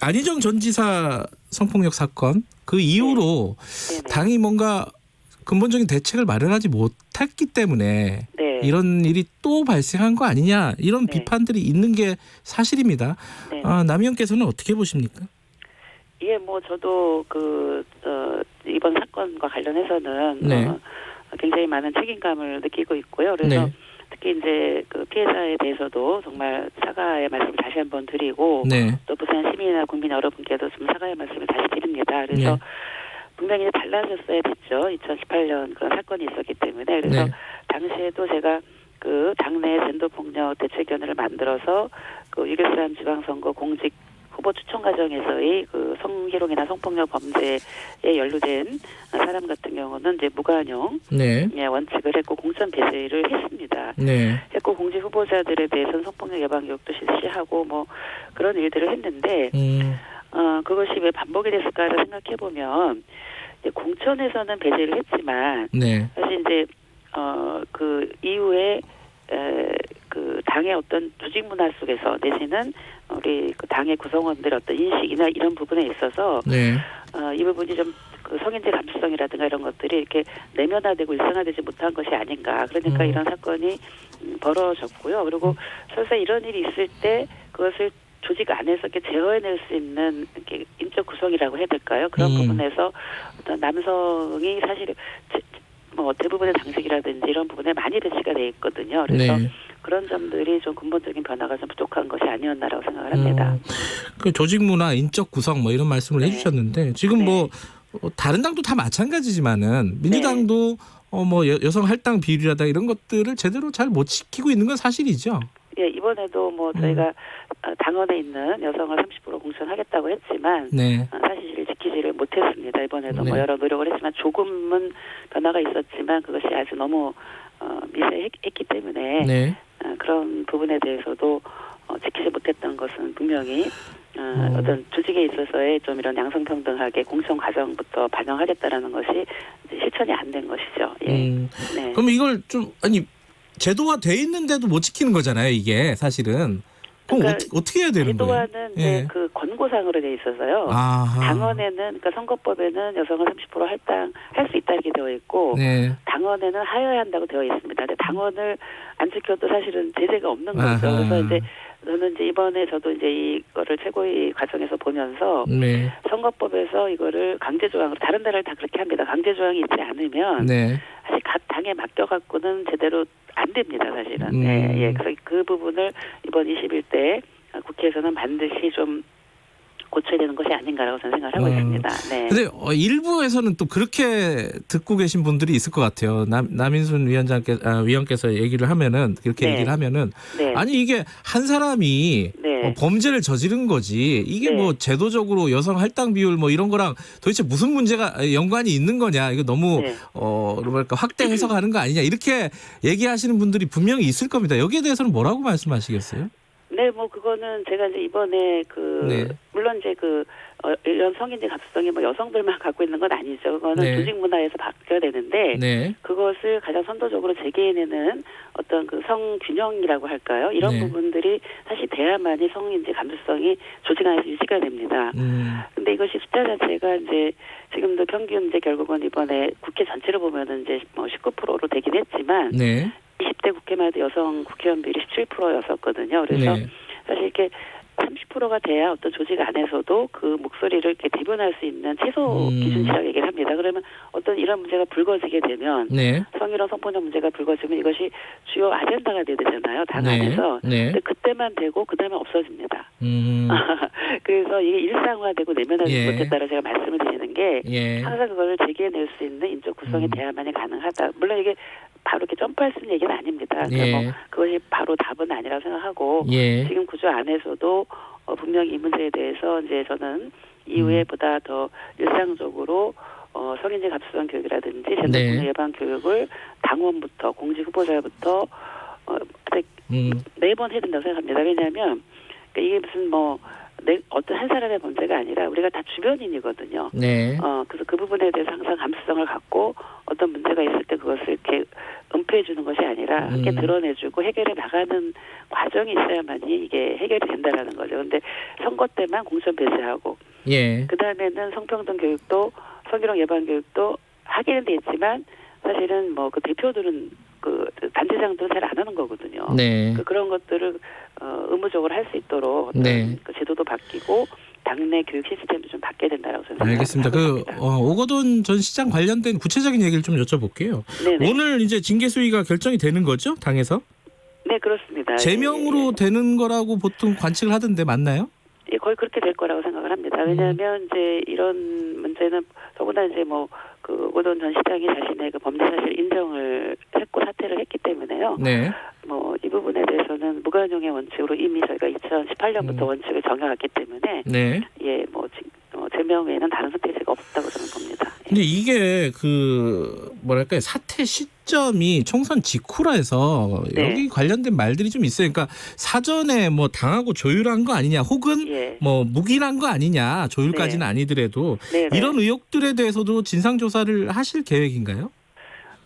안희정 전 지사 성폭력 사건 그 이후로 당이 뭔가 근본적인 대책을 마련하지 못했기 때문에 이런 일이 또 발생한 거 아니냐 이런 비판들이 있는 게 사실입니다. 남 의원께서는 어떻게 보십니까? 예, 뭐 저도 이번 사건과 관련해서는 굉장히 많은 책임감을 느끼고 있고요. 그래서 특히 이제 그 피해자에 대해서도 정말 사과의 말씀을 다시 한번 드리고 또 부산 시민이나 국민 여러분께도 좀 사과의 말씀을 다시 드립니다. 그래서 분명히 달라졌어야 됐죠. 2018년 그런 사건이 있었기 때문에. 그래서 당시에도 제가 그 당내 젠더폭력 대책위원회를 만들어서 그 6.13 지방선거 공직 후보 추천 과정에서의 그 성희롱이나 성폭력 범죄에 연루된 사람 같은 경우는 이제 무관용 원칙을 했고 공천 배제를 했습니다. 했고 공직 후보자들에 대해서는 성폭력 예방 교육도 실시하고 뭐 그런 일들을 했는데 그것이 왜 반복이 됐을까를 생각해 보면 공천에서는 배제를 했지만 사실 이제 그 이후에 그 당의 어떤 조직 문화 속에서 내지는 우리 그 당의 구성원들의 어떤 인식이나 이런 부분에 있어서 이 부분이 좀 그 성인지 감수성이라든가 이런 것들이 이렇게 내면화되고 일상화되지 못한 것이 아닌가. 그러니까 이런 사건이 벌어졌고요. 그리고 설사 이런 일이 있을 때 그것을 조직 안에서 이렇게 제어해낼 수 있는 이렇게 인적 구성이라고 해야 될까요? 그런 부분에서 어떤 남성이 사실 뭐 대부분의 당직이라든지 이런 부분에 많이 배치가 돼 있거든요. 그래서 그런 점들이 좀 근본적인 변화가 좀 부족한 것이 아니었나라고 생각을 합니다. 그 조직 문화, 인적 구성 뭐 이런 말씀을 해주셨는데 지금 뭐 다른 당도 다 마찬가지지만은 민주당도 뭐 여성 할당 비율이라든가 이런 것들을 제대로 잘 못 지키고 있는 건 사실이죠. 예, 이번에도 뭐 저희가 당원에 있는 여성을 30% 공천하겠다고 했지만 사실을 지키지를 못했습니다. 이번에도 뭐 여러 노력을 했지만 조금은 변화가 있었지만 그것이 아주 너무 미세했기 때문에 그런 부분에 대해서도 지키지 못했던 것은 분명히 어떤 조직에 있어서의 좀 이런 양성평등하게 공천 과정부터 반영하겠다라는 것이 실천이 안 된 것이죠. 그럼 이걸 좀 제도화돼 있는데도 못 지키는 거잖아요. 이게 사실은. 그럼 그러니까 어떻게 해야 되는 거예요? 제도화는 이제 그 권고사항으로 돼 있어서요. 당원에는 그러니까 선거법에는 여성은 30% 할당할 수 있다 이렇게 되어 있고 당원에는 하여야 한다고 되어 있습니다. 근데 당원을 안 지켜도 사실은 제재가 없는 거죠. 그래서 이제 저는 이제 이번에 저도 이제 이거를 최고위 과정에서 보면서 선거법에서 이거를 강제 조항으로 다른 나라를 다 그렇게 합니다. 강제 조항이 있지 않으면 사실 각 당에 맡겨갖고는 제대로 안 됩니다, 사실은. 그래서 그 부분을 이번 21대 국회에서는 반드시 좀 고쳐야 되는 것이 아닌가라고 저는 생각을 하고 있습니다. 네. 근데 일부에서는 또 그렇게 듣고 계신 분들이 있을 것 같아요. 남인순 위원께서 얘기를 하면은 그렇게 네. 얘기를 하면은 네. 아니 이게 한 사람이 네. 범죄를 저지른 거지 이게 네. 뭐 제도적으로 여성 할당 비율 뭐 이런 거랑 도대체 무슨 문제가 연관이 있는 거냐 이거 너무 네. 뭐랄까 확대 해석하는 거 아니냐 이렇게 얘기하시는 분들이 분명히 있을 겁니다. 여기에 대해서는 뭐라고 말씀하시겠어요? 네, 뭐 그거는 제가 이제 이번에 네. 물론 이제 이런 성인지 감수성이 뭐 여성들만 갖고 있는 건 아니죠. 그거는 네. 조직 문화에서 바뀌어야 되는데 네. 그것을 가장 선도적으로 제기해내는 어떤 그 성균형이라고 할까요? 이런 네. 부분들이 사실 돼야만이 성인지 감수성이 조직 안에서 유지가 됩니다. 근데 이것이 숫자 자체가 이제 지금도 평균 이제 결국은 이번에 국회 전체를 보면은 이제 뭐 19%로 되긴 했지만 네. 20대 국회만 해도 여성 국회의원 비율이 17%였었거든요. 그래서 네. 사실 이렇게 30%가 돼야 어떤 조직 안에서도 그 목소리를 이렇게 대변할 수 있는 최소 기준치라고 얘기를 합니다. 그러면 어떤 이런 문제가 불거지게 되면 네. 성희롱 성폭력 문제가 불거지면 이것이 주요 아젠다가 돼야 되잖아요. 당 네. 안에서. 네. 근데 그때만 되고 그다음에 없어집니다. 그래서 이게 일상화되고 내면화되지 예. 못했다고 제가 말씀을 드리는 게 예. 항상 그걸 제기해낼 수 있는 인적 구성이 돼야만이 가능하다. 물론 이게 바로 이렇게 점프할 수 있는 얘기는 아닙니다. 그러니까 예. 뭐 그것이 바로 답은 아니라고 생각하고 예. 지금 구조 안에서도 분명히 이 문제에 대해서 이제 저는 이후에 보다 더 일상적으로 성인지 감수성 교육이라든지 젠더폭력 예방 교육을 당원부터 공직 후보자부터 매번 해야 된다고 생각합니다. 왜냐하면 이게 무슨 어떤 한 사람의 문제가 아니라 우리가 다 주변인이거든요. 네. 그래서 그 부분에 대해서 항상 감수성을 갖고 어떤 문제가 있을 때 그것을 이렇게 은폐해 주는 것이 아니라 함께 드러내주고 해결해 나가는 과정이 있어야만이 이게 해결이 된다라는 거죠. 근데 선거 때만 공천 배제하고, 예. 그 다음에는 성평등 교육도 성희롱 예방 교육도 하기는 돼 있지만 사실은 뭐 그 대표들은 그 단체장들은 잘 안 하는 거거든요. 네. 그런 것들을 의무적으로 할 수 있도록 어떤 네. 그 제도도 바뀌고 당내 교육 시스템도 좀 바뀌어야 된다라고 생각합니다. 알겠습니다. 오거돈 전 시장 관련된 구체적인 얘기를 좀 여쭤볼게요. 네네. 오늘 이제 징계 수위가 결정이 되는 거죠? 당에서? 네, 그렇습니다. 제명으로 되는 거라고 보통 관측을 하던데 맞나요? 예, 거의 그렇게 될 거라고 생각을 합니다. 왜냐하면 이제 이런 문제는 더구나 이제 그 오거돈 전 시장이 자신의 그 범죄 사실 인정을 했고 사퇴를 했기 때문에요. 네. 이 부분에 대해서는 무관용의 원칙으로 이미 저희가 2018년부터 원칙을 정해왔기 때문에 네. 예, 제명 외에는 다른 선택지가 없다고 저는 봅니다. 근데 이게 뭐랄까요, 사퇴 시점이 총선 직후라 해서 네. 여기 관련된 말들이 좀 있어요. 그러니까 사전에 당하고 조율한 거 아니냐, 혹은 묵인한 거 아니냐, 조율까지는 아니더라도 이런 의혹들에 대해서도 진상 조사를 하실 계획인가요?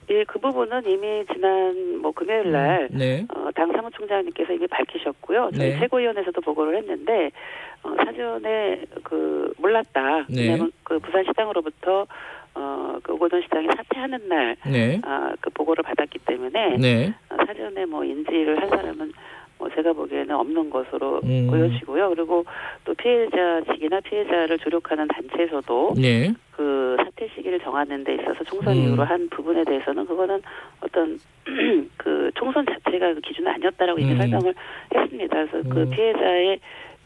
예, 그 부분은 이미 지난 금요일 날 당 사무총장님께서 이미 밝히셨고요. 저희 네. 최고위원회에서도 보고를 했는데 사전에 몰랐다. 왜냐하면 그 부산시장으로부터 그 오거돈 시장이 사퇴하는 날 그 보고를 받았기 때문에 사전에 인지를 한 사람은 제가 보기에는 없는 것으로 보여지고요. 그리고 또 피해자 측이나 피해자를 조력하는 단체에서도 그 사퇴 시기를 정하는 데 있어서 총선 이후로 한 부분에 대해서는 그거는 어떤 그 총선 자체가 그 기준은 아니었다라고 이미 설명을 했습니다. 그래서 그 피해자의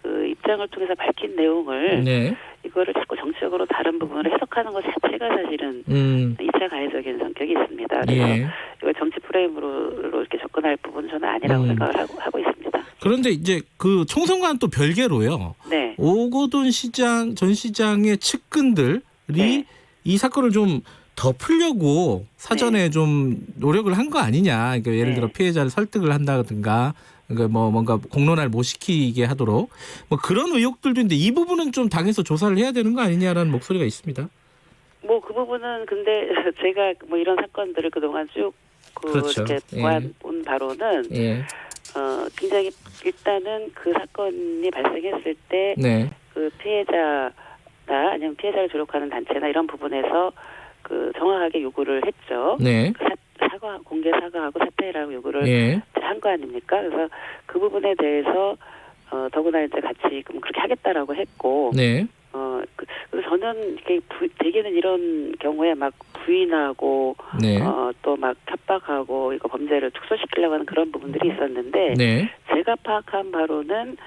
그 입장을 통해서 밝힌 내용을 이거를 자꾸 정치적으로 다른 부분을 해석하는 것 자체가 사실은 2차 가해적인 성격이 있습니다. 그래서 이걸 정치 프레임으로 이렇게 접근할 부분은 저는 아니라고 생각을 하고 있습니다. 그런데 이제 그 총선과는 또 별개로요. 오거돈 전 시장의 측근들이 이 사건을 좀 덮으려고 사전에 좀 노력을 한 거 아니냐. 그러니까 예를 들어 피해자를 설득을 한다든가, 그러니까 뭔가 공론화를 못 시키게 하도록 그런 의혹들도 있는데 이 부분은 좀 당에서 조사를 해야 되는 거 아니냐라는 목소리가 있습니다. 그 부분은 근데 제가 이런 사건들을 그동안 쭉 그렇죠. 이렇게 본 바로는 굉장히 일단은 그 사건이 발생했을 때 그 피해자나 아니면 피해자를 조력하는 단체나 이런 부분에서 그 정확하게 요구를 했죠. 공개 사과하고 사퇴라고 요구를 한 거 아닙니까? 그래서 그 부분에 대해서 더구나 이제 같이 그렇게 하겠다라고 했고, 그래서 저는 이렇게 대개는 이런 경우에 막 부인하고 또 막 협박하고 이거 범죄를 축소시키려고 하는 그런 부분들이 있었는데 제가 파악한 바로는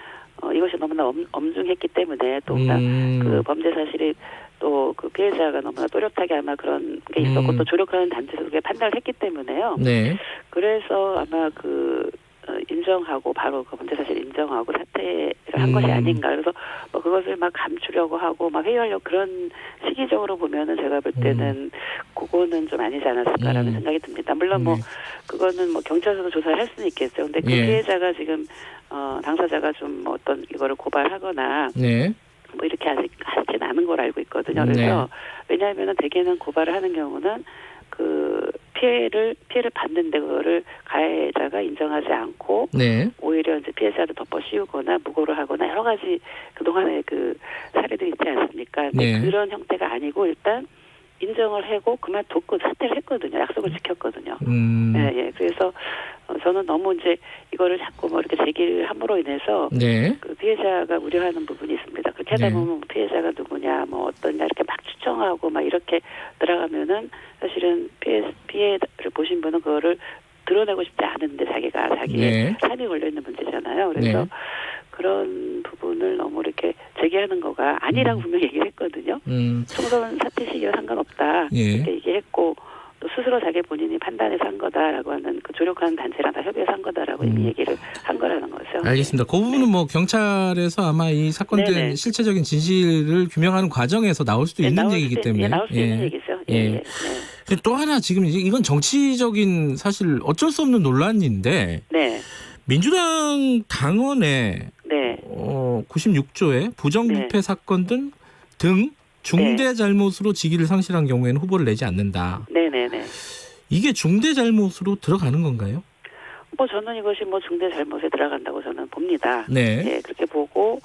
이것이 너무나 엄중했기 때문에 또 그 범죄 사실이 또 그 피해자가 너무나 또렷하게 아마 그런 게 있었고 또 조력하는 단체에서 그게 판단을 했기 때문에요. 네. 그래서 아마 그 인정하고 바로 그 범죄 사실 인정하고 사퇴를 한 것이 아닌가. 그래서 뭐 그것을 막 감추려고 하고 막 회유하려고 그런 시기적으로 보면은 제가 볼 때는 그거는 좀 아니지 않았을까라는 생각이 듭니다. 물론 뭐 그거는 뭐 경찰서도 조사를 할 수는 있겠죠. 근데 그 피해자가 지금 당사자가 좀 뭐 어떤 이거를 고발하거나 뭐 이렇게 아직 하지는 않은 걸 알고 있거든요. 그래서 왜냐하면은 대개는 고발을 하는 경우는 그 피해를 받는데 그거를 가해자가 인정하지 않고 오히려 이제 피해자를 덮어 씌우거나 무고를 하거나 여러 가지 그동안의 그 사례들이 있지 않습니까? 근데 그런 형태가 아니고 일단 인정을 하고 그만뒀고 사퇴를 했거든요. 약속을 지켰거든요. 그래서 저는 너무 이제 이거를 자꾸 뭐 이렇게 제기를 함으로 인해서 그 피해자가 우려하는 부분이 있습니다. 그렇게 하다 보면 피해자가 누구냐, 뭐 어떠냐 이렇게 막 추정하고 막 이렇게 들어가면은 사실은 피해를 보신 분은 그거를 드러내고 싶지 않은데 자기의 삶이 걸려 있는 문제잖아요. 그래서 그런 부분을 너무 이렇게 제기하는 거가 아니라고 분명히 얘기를 했거든요. 총선 사퇴 시기와 상관없다 이렇게 얘기했고 또 스스로 자기 본인이 판단해서 한 거다라고 하는 그 조력하는 단체랑 다 협의해서 한 거다라고 이미 얘기를 한 거라는 거죠. 알겠습니다. 그 부분은 뭐 경찰에서 아마 이 사건된 실체적인 진실을 규명하는 과정에서 나올 수도 있는 얘기이기 때문에 나올 수 있는 얘기죠. 또 하나 지금 이건 정치적인 사실 어쩔 수 없는 논란인데 민주당 당원의 96조의 부정부패 사건 등 중대 잘못으로 직위를 상실한 경우에는 후보를 내지 않는다. 이게 중대 잘못으로 들어가는 건가요? 뭐 저는 이것이 뭐 중대 잘못에 들어간다고 저는 봅니다. 그렇게 보고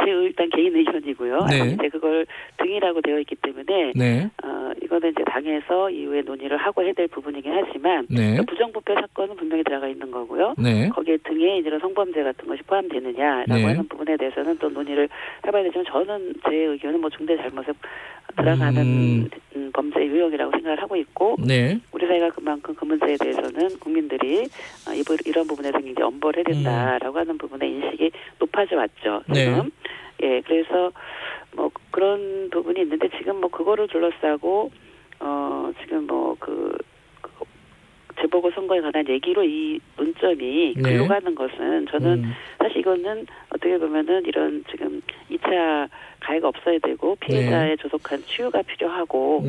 제 일단 개인 의견이고요. 이제 그걸 등이라고 되어 있기 때문에 이거는 이제 당에서 이후에 논의를 하고 해야 될 부분이긴 하지만 부정부패 사건은 분명히 들어가 있는 거고요. 거기에 등에 이제 성범죄 같은 것이 포함되느냐라고 하는 부분에 대해서는 또 논의를 해봐야 되지만 저는 제 의견은 뭐 중대 잘못에 들어가는 범죄 유형이라고 생각을 하고 있고 우리 사회가 그만큼 그 문제에 대해서는 국민들이 이런 부분에서 이제 엄벌해야 된다라고 하는 부분의 인식이 높아져 왔죠. 지금. 그래서 뭐 그런 부분이 있는데 지금 뭐 그거를 둘러싸고 지금 뭐 그 재보궐 선거에 관한 얘기로 이 논점이 글로 가는 것은 저는 사실 이거는 어떻게 보면은 이런 지금 2차 가해가 없어야 되고 피해자의 조속한 치유가 필요하고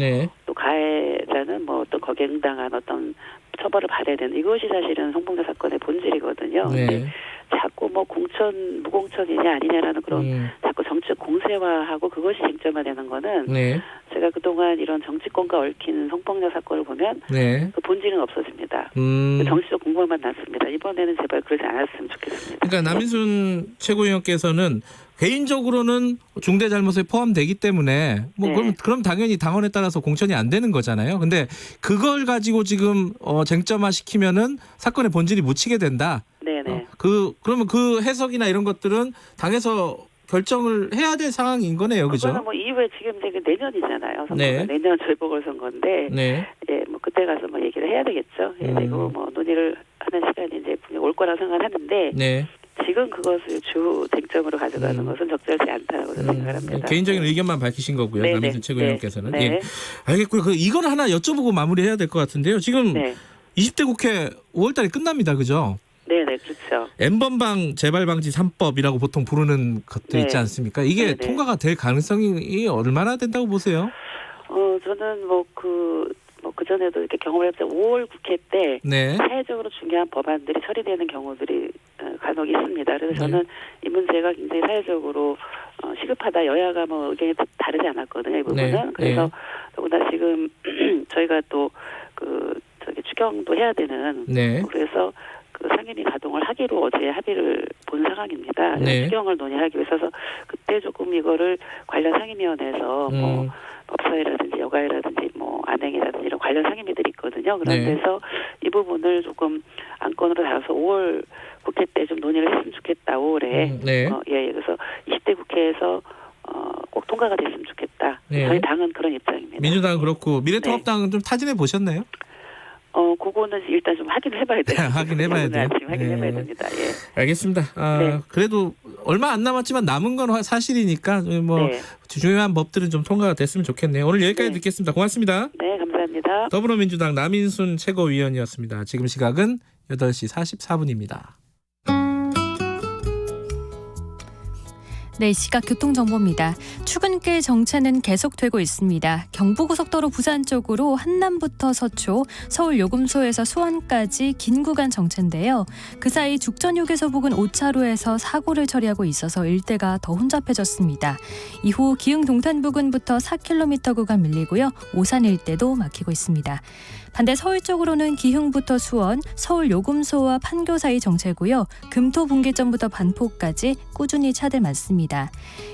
또 가해자는 뭐 어떤 거기에 응당한 어떤 처벌을 받아야 되는 이것이 사실은 성범죄 사건의 본질이거든요. 근데 자꾸 뭐 무공천이냐 아니냐라는 그런 자꾸 정치적 공세화하고 그것이 쟁점화되는 거는 제가 그동안 이런 정치권과 얽힌 성폭력 사건을 보면 그 본질은 없어집니다. 정치적 공방만 남습니다. 이번에는 제발 그러지 않았으면 좋겠습니다. 그러니까 남인순 최고위원께서는 개인적으로는 중대 잘못에 포함되기 때문에 뭐 그럼 당연히 당원에 따라서 공천이 안 되는 거잖아요. 근데 그걸 가지고 지금 쟁점화 시키면은 사건의 본질이 묻히게 된다. 그러면 그 해석이나 이런 것들은 당에서 결정을 해야 될 상황인 거네요, 그죠? 그거는 뭐 이후에 지금 이제 내년이잖아요. 선거가 내년 재보궐 선거인데, 뭐 그때 가서 뭐 얘기를 해야 되겠죠. 그리고 뭐 논의를 하는 시간이 이제 올 거라고 생각하는데. 지금 그것을 주 쟁점으로 가져가는 것은 적절치 않다고 생각합니다. 개인적인 의견만 밝히신 거고요. 남인순 최고위원께서는. 알겠고요. 이건 하나 여쭤보고 마무리해야 될 것 같은데요. 지금 20대 국회 5월달에 끝납니다. 그죠? 그렇죠. N번방 재발방지 3법이라고 보통 부르는 것도 있지 않습니까? 이게 통과가 될 가능성이 얼마나 된다고 보세요? 저는 그전에도 이렇게 경험을 해봤죠. 5월 국회 때 사회적으로 중요한 법안들이 처리되는 경우들이 간혹 있습니다. 그래서 저는 이 문제가 굉장히 사회적으로 시급하다. 여야가 뭐 의견이 다르지 않았거든요. 이 부분은. 그래서 더구나 지금 저희가 또 추경도 해야 되는 그래서 그 상임위 가동을 하기로 어제 합의를 본 상황입니다. 추경을 논의하기 위해서 그때 조금 이거를 관련 상임위원회에서 뭐 법사위라든지 여가위라든지 뭐 안행이라든지 이런 관련 상임위들이 있거든요. 그런 데서 이 부분을 조금 안건으로 다뤄서 5월 국회 때 좀 논의를 했으면 좋겠다. 5월에. 그래서 20대 국회에서 꼭 통과가 됐으면 좋겠다. 저희 당은 그런 입장입니다. 민주당은 그렇고 미래통합당은 좀 타진해 보셨나요? 그거는 일단 좀 확인을 해봐야 돼요. 확인해봐야 돼요. 아침 확인해봐야 됩니다. 예. 알겠습니다. 네. 그래도 얼마 안 남았지만 남은 건 사실이니까 뭐 네. 중요한 법들은 좀 통과가 됐으면 좋겠네요. 오늘 여기까지 네. 듣겠습니다. 고맙습니다. 네, 감사합니다. 더불어민주당 남인순 최고위원이었습니다. 지금 시각은 8시 44분입니다. 네, 시각 교통정보입니다. 출근길 정체는 계속되고 있습니다. 경부고속도로 부산 쪽으로 한남부터 서초, 서울 요금소에서 수원까지 긴 구간 정체인데요. 그 사이 죽전휴게소 부근 5차로에서 사고를 처리하고 있어서 일대가 더 혼잡해졌습니다. 이후 기흥 동탄 부근부터 4km 구간 밀리고요. 오산 일대도 막히고 있습니다. 반대 서울 쪽으로는 기흥부터 수원, 서울 요금소와 판교 사이 정체고요. 금토 분기점부터 반포까지 꾸준히 차들 많습니다.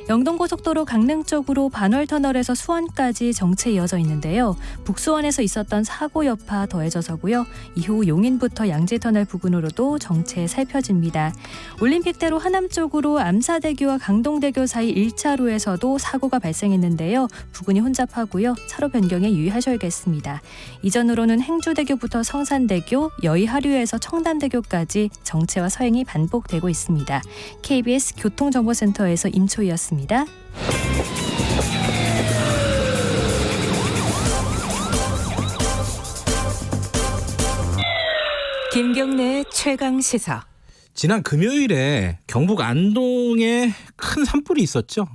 영동고속도로 강릉 쪽으로 반월터널에서 수원까지 정체 이어져 있는데요. 북수원에서 있었던 사고 여파 더해져서고요. 이후 용인부터 양지터널 부근으로도 정체 살펴집니다. 올림픽대로 하남 쪽으로 암사대교와 강동대교 사이 1차로에서도 사고가 발생했는데요. 부근이 혼잡하고요. 차로 변경에 유의하셔야겠습니다. 이전으로는 행주대교부터 성산대교, 여의하류에서 청담대교까지 정체와 서행이 반복되고 있습니다. KBS 교통정보센터에서 임초희였습니다. 김경래의 최강 시사. 지난 금요일에 경북 안동에 큰 산불이 있었죠.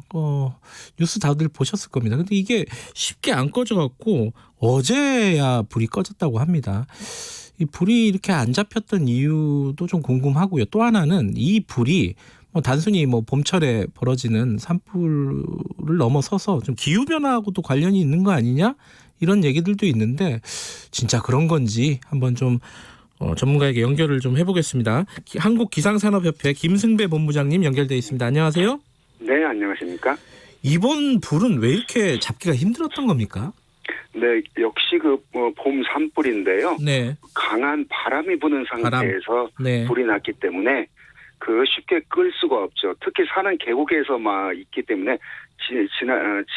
뉴스 다들 보셨을 겁니다. 근데 이게 쉽게 안 꺼져갖고 어제야 불이 꺼졌다고 합니다. 이 불이 이렇게 안 잡혔던 이유도 좀 궁금하고요. 또 하나는 이 불이 단순히 봄철에 벌어지는 산불을 넘어서서 좀 기후 변화하고도 관련이 있는 거 아니냐 이런 얘기들도 있는데 진짜 그런 건지 한번 좀 전문가에게 연결을 좀 해보겠습니다. 한국기상산업협회 김승배 본부장님 연결돼 있습니다. 안녕하세요. 네, 안녕하십니까. 이번 불은 왜 이렇게 잡기가 힘들었던 겁니까? 네, 역시 봄 산불인데요. 네. 강한 바람이 부는 상태에서 네. 불이 났기 때문에 쉽게 끌 수가 없죠. 특히 사는 계곡에서 있기 때문에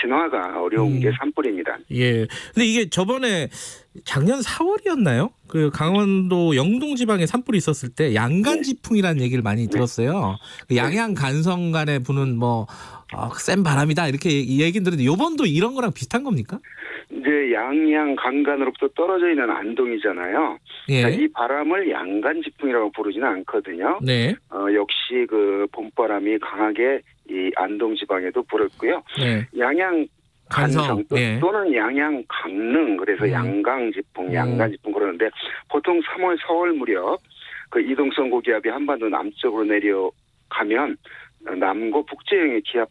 진화가 어려운 게 산불입니다. 예. 근데 이게 저번에 작년 4월이었나요? 그 강원도 영동 지방에 산불이 있었을 때 양간지풍이라는 얘기를 많이 들었어요. 그 양양 간성 간에 부는 센 바람이다 이렇게 얘기 들었는데 이번도 이런 거랑 비슷한 겁니까? 이제 양양 강간으로부터 떨어져 있는 안동이잖아요. 예. 이 바람을 양간지풍이라고 부르지는 않거든요. 네. 역시 봄바람이 강하게 이 안동 지방에도 불었고요. 네. 양양 간성 또는 양양 강릉 그래서 양강지풍, 양간지풍 그러는데 보통 3월, 4월 무렵 이동성 고기압이 한반도 남쪽으로 내려가면 남고 북제형의 기압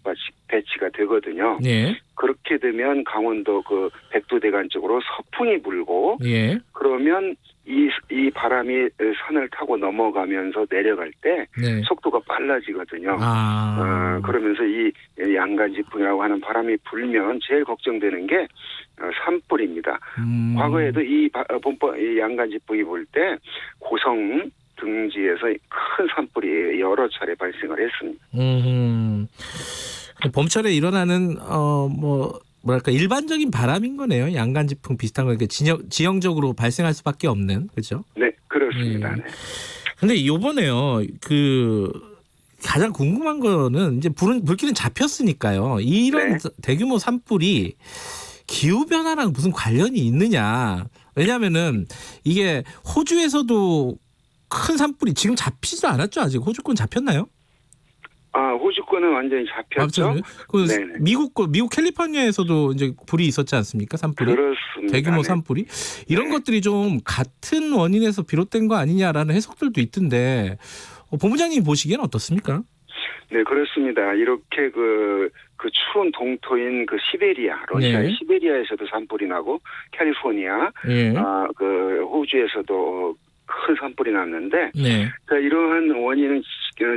배치가 되거든요. 예. 그렇게 되면 강원도 백두대간 쪽으로 서풍이 불고 예. 그러면 이 바람이 산을 타고 넘어가면서 내려갈 때 속도가 빨라지거든요. 그러면서 이 양간지풍이라고 하는 바람이 불면 제일 걱정되는 게 산불입니다. 과거에도 이 양간지풍이 불 때 고성 등지에서 큰 산불이 여러 차례 발생을 했습니다. 봄철에 일어나는 일반적인 바람인 거네요. 양간지풍 비슷한 거 지형적으로 발생할 수밖에 없는 그렇죠? 네, 그렇습니다. 네. 근데 이번에요 가장 궁금한 거는 이제 불길은 잡혔으니까요. 이런 대규모 산불이 기후 변화랑 무슨 관련이 있느냐? 왜냐하면은 이게 호주에서도 큰 산불이 지금 잡히지도 않았죠. 아직 호주권 잡혔나요? 호주권은 완전히 잡혔죠. 미국 캘리포니아에서도 이제 불이 있었지 않습니까? 산불이. 그렇습니다. 대규모 산불이. 이런 것들이 좀 같은 원인에서 비롯된 거 아니냐라는 해석들도 있던데 본부장님 보시기에는 어떻습니까? 네, 그렇습니다. 이렇게 추운 동토인 시베리아, 러시아의 시베리아에서도 산불이 나고 캘리포니아, 호주에서도 큰 산불이 났는데 이러한 원인은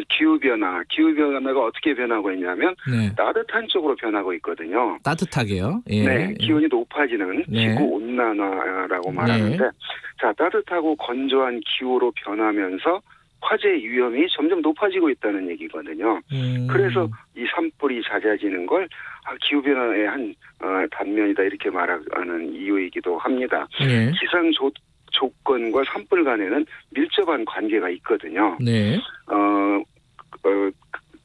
기후변화가 어떻게 변하고 있냐면 따뜻한 쪽으로 변하고 있거든요. 따뜻하게요? 네, 기온이 높아지는 지구온난화라고 말하는데 따뜻하고 건조한 기후로 변하면서 화재 위험이 점점 높아지고 있다는 얘기거든요. 그래서 이 산불이 잦아지는 걸 기후변화의 한 단면이다 이렇게 말하는 이유이기도 합니다. 조건과 산불 간에는 밀접한 관계가 있거든요. 네.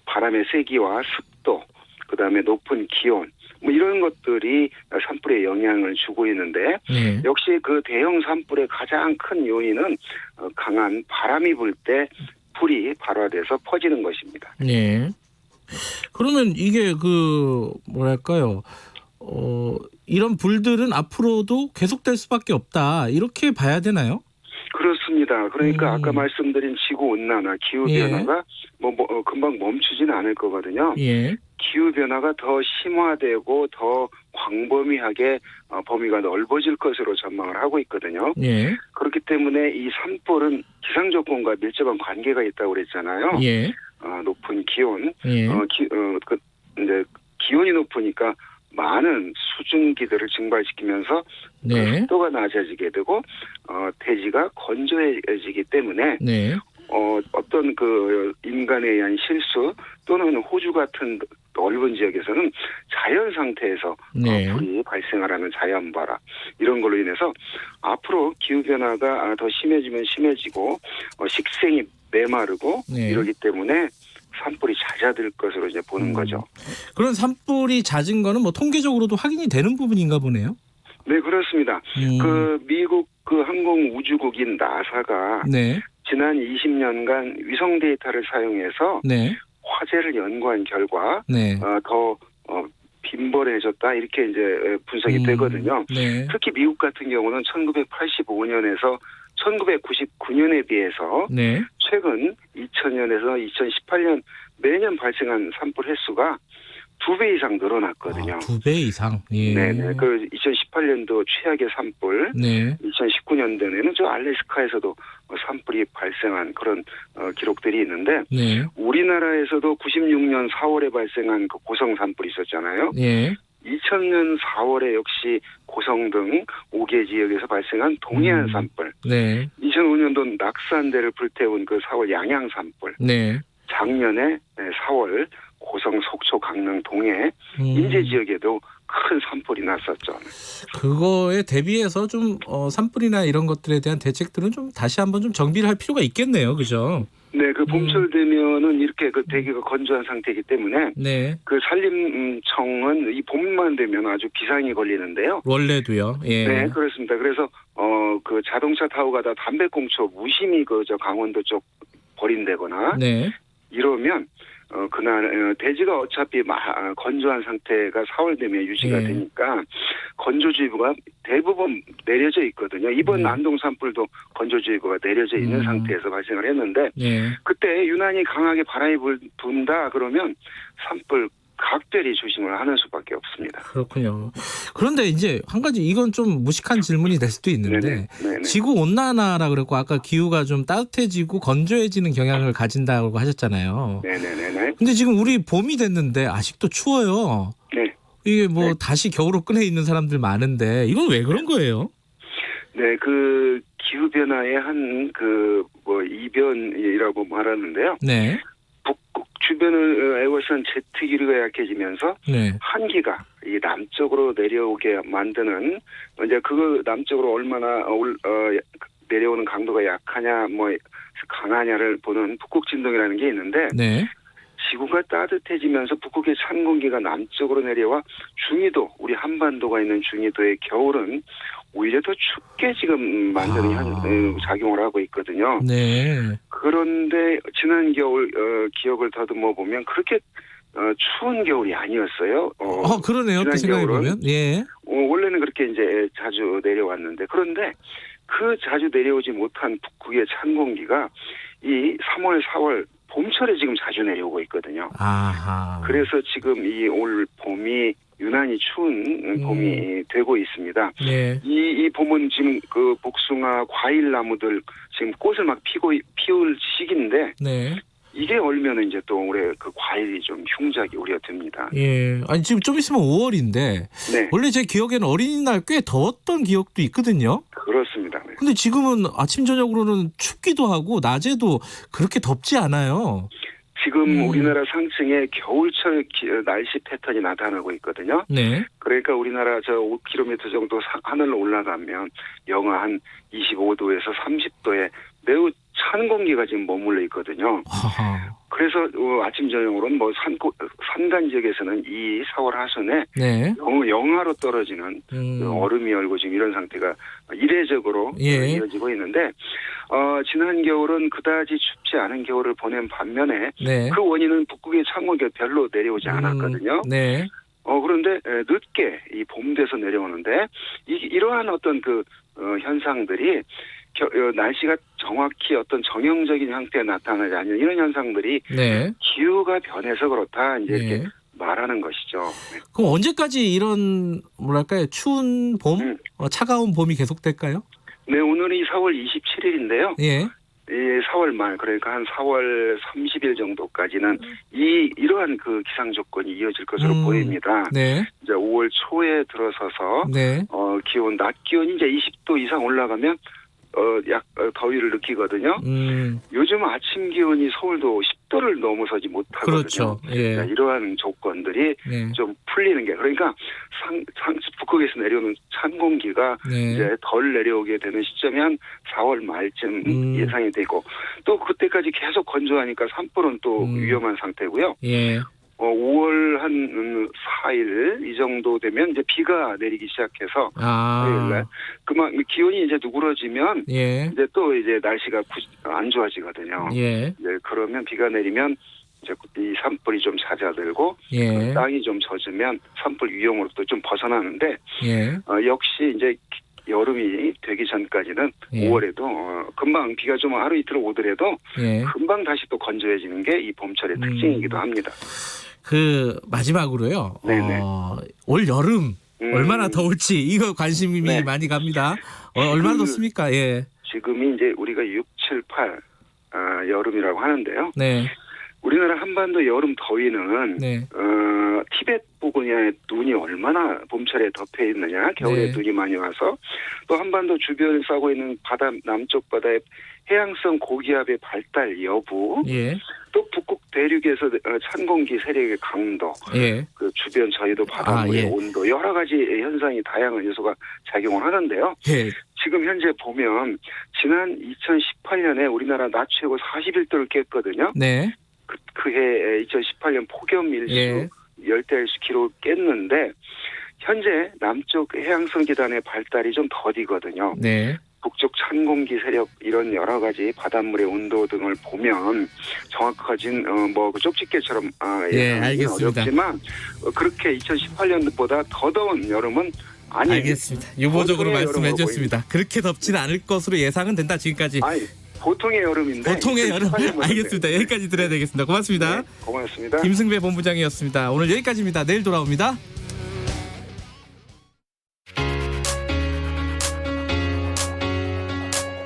바람의 세기와 습도, 그다음에 높은 기온, 뭐 이런 것들이 산불에 영향을 주고 있는데 네. 역시 그 대형 산불의 가장 큰 요인은 강한 바람이 불 때 불이 발화돼서 퍼지는 것입니다. 네. 그러면 이게 뭐랄까요? 이런 불들은 앞으로도 계속될 수밖에 없다. 이렇게 봐야 되나요? 그렇습니다. 그러니까 아까 말씀드린 지구 온난화, 기후 변화가 금방 멈추지는 않을 거거든요. 예. 기후 변화가 더 심화되고 더 광범위하게 범위가 넓어질 것으로 전망을 하고 있거든요. 예. 그렇기 때문에 이 산불은 기상 조건과 밀접한 관계가 있다고 그랬잖아요. 예. 높은 기온, 예. 이제 기온이 높으니까 많은 수증기들을 증발시키면서 네. 습도가 낮아지게 되고 대지가 건조해지기 때문에 네. 어떤 인간에 의한 실수 또는 호주 같은 넓은 지역에서는 자연 상태에서 네. 불이 발생하라는 자연발화 이런 걸로 인해서 앞으로 기후 변화가 더 심해지면 심해지고 식생이 메마르고 네. 이러기 때문에 산불이 잦아들 것으로 이제 보는 거죠. 그런 산불이 잦은 거는 통계적으로도 확인이 되는 부분인가 보네요. 네, 그렇습니다. 미국 항공우주국인 나사가 네. 지난 20년간 위성 데이터를 사용해서 네. 화재를 연구한 결과 네. 더 빈번해졌다 이렇게 이제 분석이 되거든요. 네. 특히 미국 같은 경우는 1985년에서 1999년에 비해서 네. 최근 2000년에서 2018년 매년 발생한 산불 횟수가 2배 이상 늘어났거든요. 2배 이상. 예. 네네. 2018년도 최악의 산불, 네. 2019년도에는 저 알래스카에서도 산불이 발생한 그런 기록들이 있는데, 네. 우리나라에서도 96년 4월에 발생한 그 고성 산불이 있었잖아요. 예. 2000년 4월에 역시 고성 등 5개 지역에서 발생한 동해안 산불. 네. 2005년도 낙산대를 불태운 그 4월 양양 산불. 네. 작년에 4월 고성, 속초, 강릉, 동해, 인제 지역에도 큰 산불이 났었죠. 그거에 대비해서 좀 산불이나 이런 것들에 대한 대책들은 좀 다시 한번 좀 정비를 할 필요가 있겠네요, 그죠? 네, 봄철 되면은 이렇게 대기가 건조한 상태이기 때문에 네. 산림청은 이 봄만 되면 아주 비상이 걸리는데요. 원래도요. 예. 네, 그렇습니다. 그래서 자동차 타고 가다 담배꽁초 무심히 강원도 쪽 버린다거나 네. 이러면 그날 대지가 어차피 건조한 상태가 4월 되면 유지가 되니까 건조주의보가 대부분 내려져 있거든요. 이번 안동 산불도 건조주의보가 내려져 있는 상태에서 발생을 했는데 그때 유난히 강하게 바람이 분다 그러면 산불 각별히 조심을 하는 수밖에 없습니다. 그렇군요. 그런데 이제 한 가지 이건 좀 무식한 질문이 될 수도 있는데 네네. 지구 온난화라 그랬고 아까 기후가 좀 따뜻해지고 건조해지는 경향을 가진다고 하셨잖아요. 네네네. 근데 지금 우리 봄이 됐는데 아직도 추워요. 네. 이게 다시 겨울로 끈에 있는 사람들 많은데 이건 왜 그런 거예요? 네, 기후 변화의 한 이변이라고 말하는데요. 네. 북극 주변을 에워싼 제트기류가 약해지면서 한기가 이 남쪽으로 내려오게 만드는 이제 남쪽으로 얼마나 내려오는 강도가 약하냐 강하냐를 보는 북극 진동이라는 게 있는데 지구가 따뜻해지면서 북극의 찬 공기가 남쪽으로 내려와 중위도 우리 한반도가 있는 중위도의 겨울은 오히려 더 춥게 지금 만드는 작용을 하고 있거든요. 네. 그런데 지난 겨울 기억을 더듬어 보면 그렇게 추운 겨울이 아니었어요. 그러네요. 또 생각해 보면. 예. 원래는 그렇게 이제 자주 내려왔는데 그런데 그 자주 내려오지 못한 북극의 찬 공기가 이 3월, 4월 봄철에 지금 자주 내려오고 있거든요. 아하. 그래서 지금 이 올 봄이 유난히 추운 봄이 되고 있습니다. 네. 이 봄은 지금 복숭아, 과일 나무들 지금 꽃을 막 피울 시기인데 이게 얼면 이제 또 올해 과일이 좀 흉작이 우려됩니다. 예. 아니 지금 좀 있으면 5월인데 원래 제 기억에는 어린이날 꽤 더웠던 기억도 있거든요. 그렇습니다. 네. 근데 지금은 아침 저녁으로는 춥기도 하고 낮에도 그렇게 덥지 않아요. 지금 우리나라 상층에 겨울철 날씨 패턴이 나타나고 있거든요. 네. 그러니까 우리나라 저 5km 정도 하늘로 올라가면 영하 한 25도에서 30도에 매우 찬 공기가 지금 머물러 있거든요. 아하. 그래서 아침 저녁으로는 뭐 산간 지역에서는 이 4월 하순에 네. 영하로 떨어지는 얼음이 얼고 지금 이런 상태가 이례적으로 이어지고 있는데 지난 겨울은 그다지 춥지 않은 겨울을 보낸 반면에 네. 그 원인은 북극의 찬 공기가 별로 내려오지 않았거든요. 네. 그런데 늦게 이 봄 돼서 내려오는데 이러한 어떤 그 현상들이 날씨가 정확히 어떤 정형적인 형태에 나타나지 않는 이런 현상들이 네. 기후가 변해서 그렇다 이제 이렇게 말하는 것이죠. 네. 그럼 언제까지 이런 뭐랄까요 추운 봄, 차가운 봄이 계속될까요? 네, 오늘이 4월 27일인데요. 예. 이 4월 말 그러니까 한 4월 30일 정도까지는 이러한 그 기상 조건이 이어질 것으로 보입니다. 네. 이제 5월 초에 들어서서 네. 기온 낮 기온이 이제 20도 이상 올라가면 더위를 느끼거든요. 요즘 아침 기온이 서울도 10도를 넘어서지 못하거든요. 그렇죠. 예. 이러한 조건들이 좀 풀리는 게 그러니까 북극에서 내려오는 찬 공기가 이제 덜 내려오게 되는 시점이 한 4월 말쯤 예상이 되고 또 그때까지 계속 건조하니까 산불은 또 위험한 상태고요. 예. 5월 한 4일 이 정도 되면 이제 비가 내리기 시작해서 토요일날 그만 기온이 이제 누그러지면 이제 또 이제 날씨가 안 좋아지거든요. 이제 그러면 비가 내리면 이제 이 산불이 좀 잦아들고 땅이 좀 젖으면 산불 위험으로부터 좀 벗어나는데 역시 이제 여름이 되기 전까지는 5월에도 금방 비가 좀 하루 이틀 오더라도 금방 다시 또 건조해지는 게 이 봄철의 특징이기도 합니다. 그 마지막으로요. 올 여름 얼마나 더울지 이거 관심이 많이 갑니다. 얼마나 덥습니까? 예. 지금이 이제 우리가 6, 7, 8 여름이라고 하는데요. 네. 우리나라 한반도 여름 더위는 티벳 부근에 눈이 얼마나 봄철에 덮여 있느냐, 겨울에 눈이 많이 와서 또 한반도 주변을 싸고 있는 바다 남쪽 바다의 해양성 고기압의 발달 여부, 또 북극 대륙에서 찬 공기 세력의 강도, 그 주변 저희도 바닷물의 온도 여러 가지 현상이 다양한 요소가 작용을 하는데요. 지금 현재 보면 지난 2018년에 우리나라 낮 최고 41도를 깼거든요. 그해 2018년 폭염 일수 열대일수 기록을 깼는데 현재 남쪽 해양성 기단의 발달이 좀 더디거든요. 북쪽 찬 공기 세력 이런 여러 가지 바닷물의 온도 등을 보면 정확해진 그 쪽집게처럼 예상하기는 어렵지만 그렇게 2018년보다 더 더운 여름은 아니에요. 알겠습니다. 유보적으로 말씀해 주셨습니다. 그렇게 덥지는 않을 것으로 예상은 된다 지금까지. 보통의 여름인데. 보통의 여름. 알겠습니다. 여기까지 들어야 되겠습니다. 고맙습니다. 고맙습니다. 김승배 본부장이었습니다. 오늘 여기까지입니다. 내일 돌아옵니다.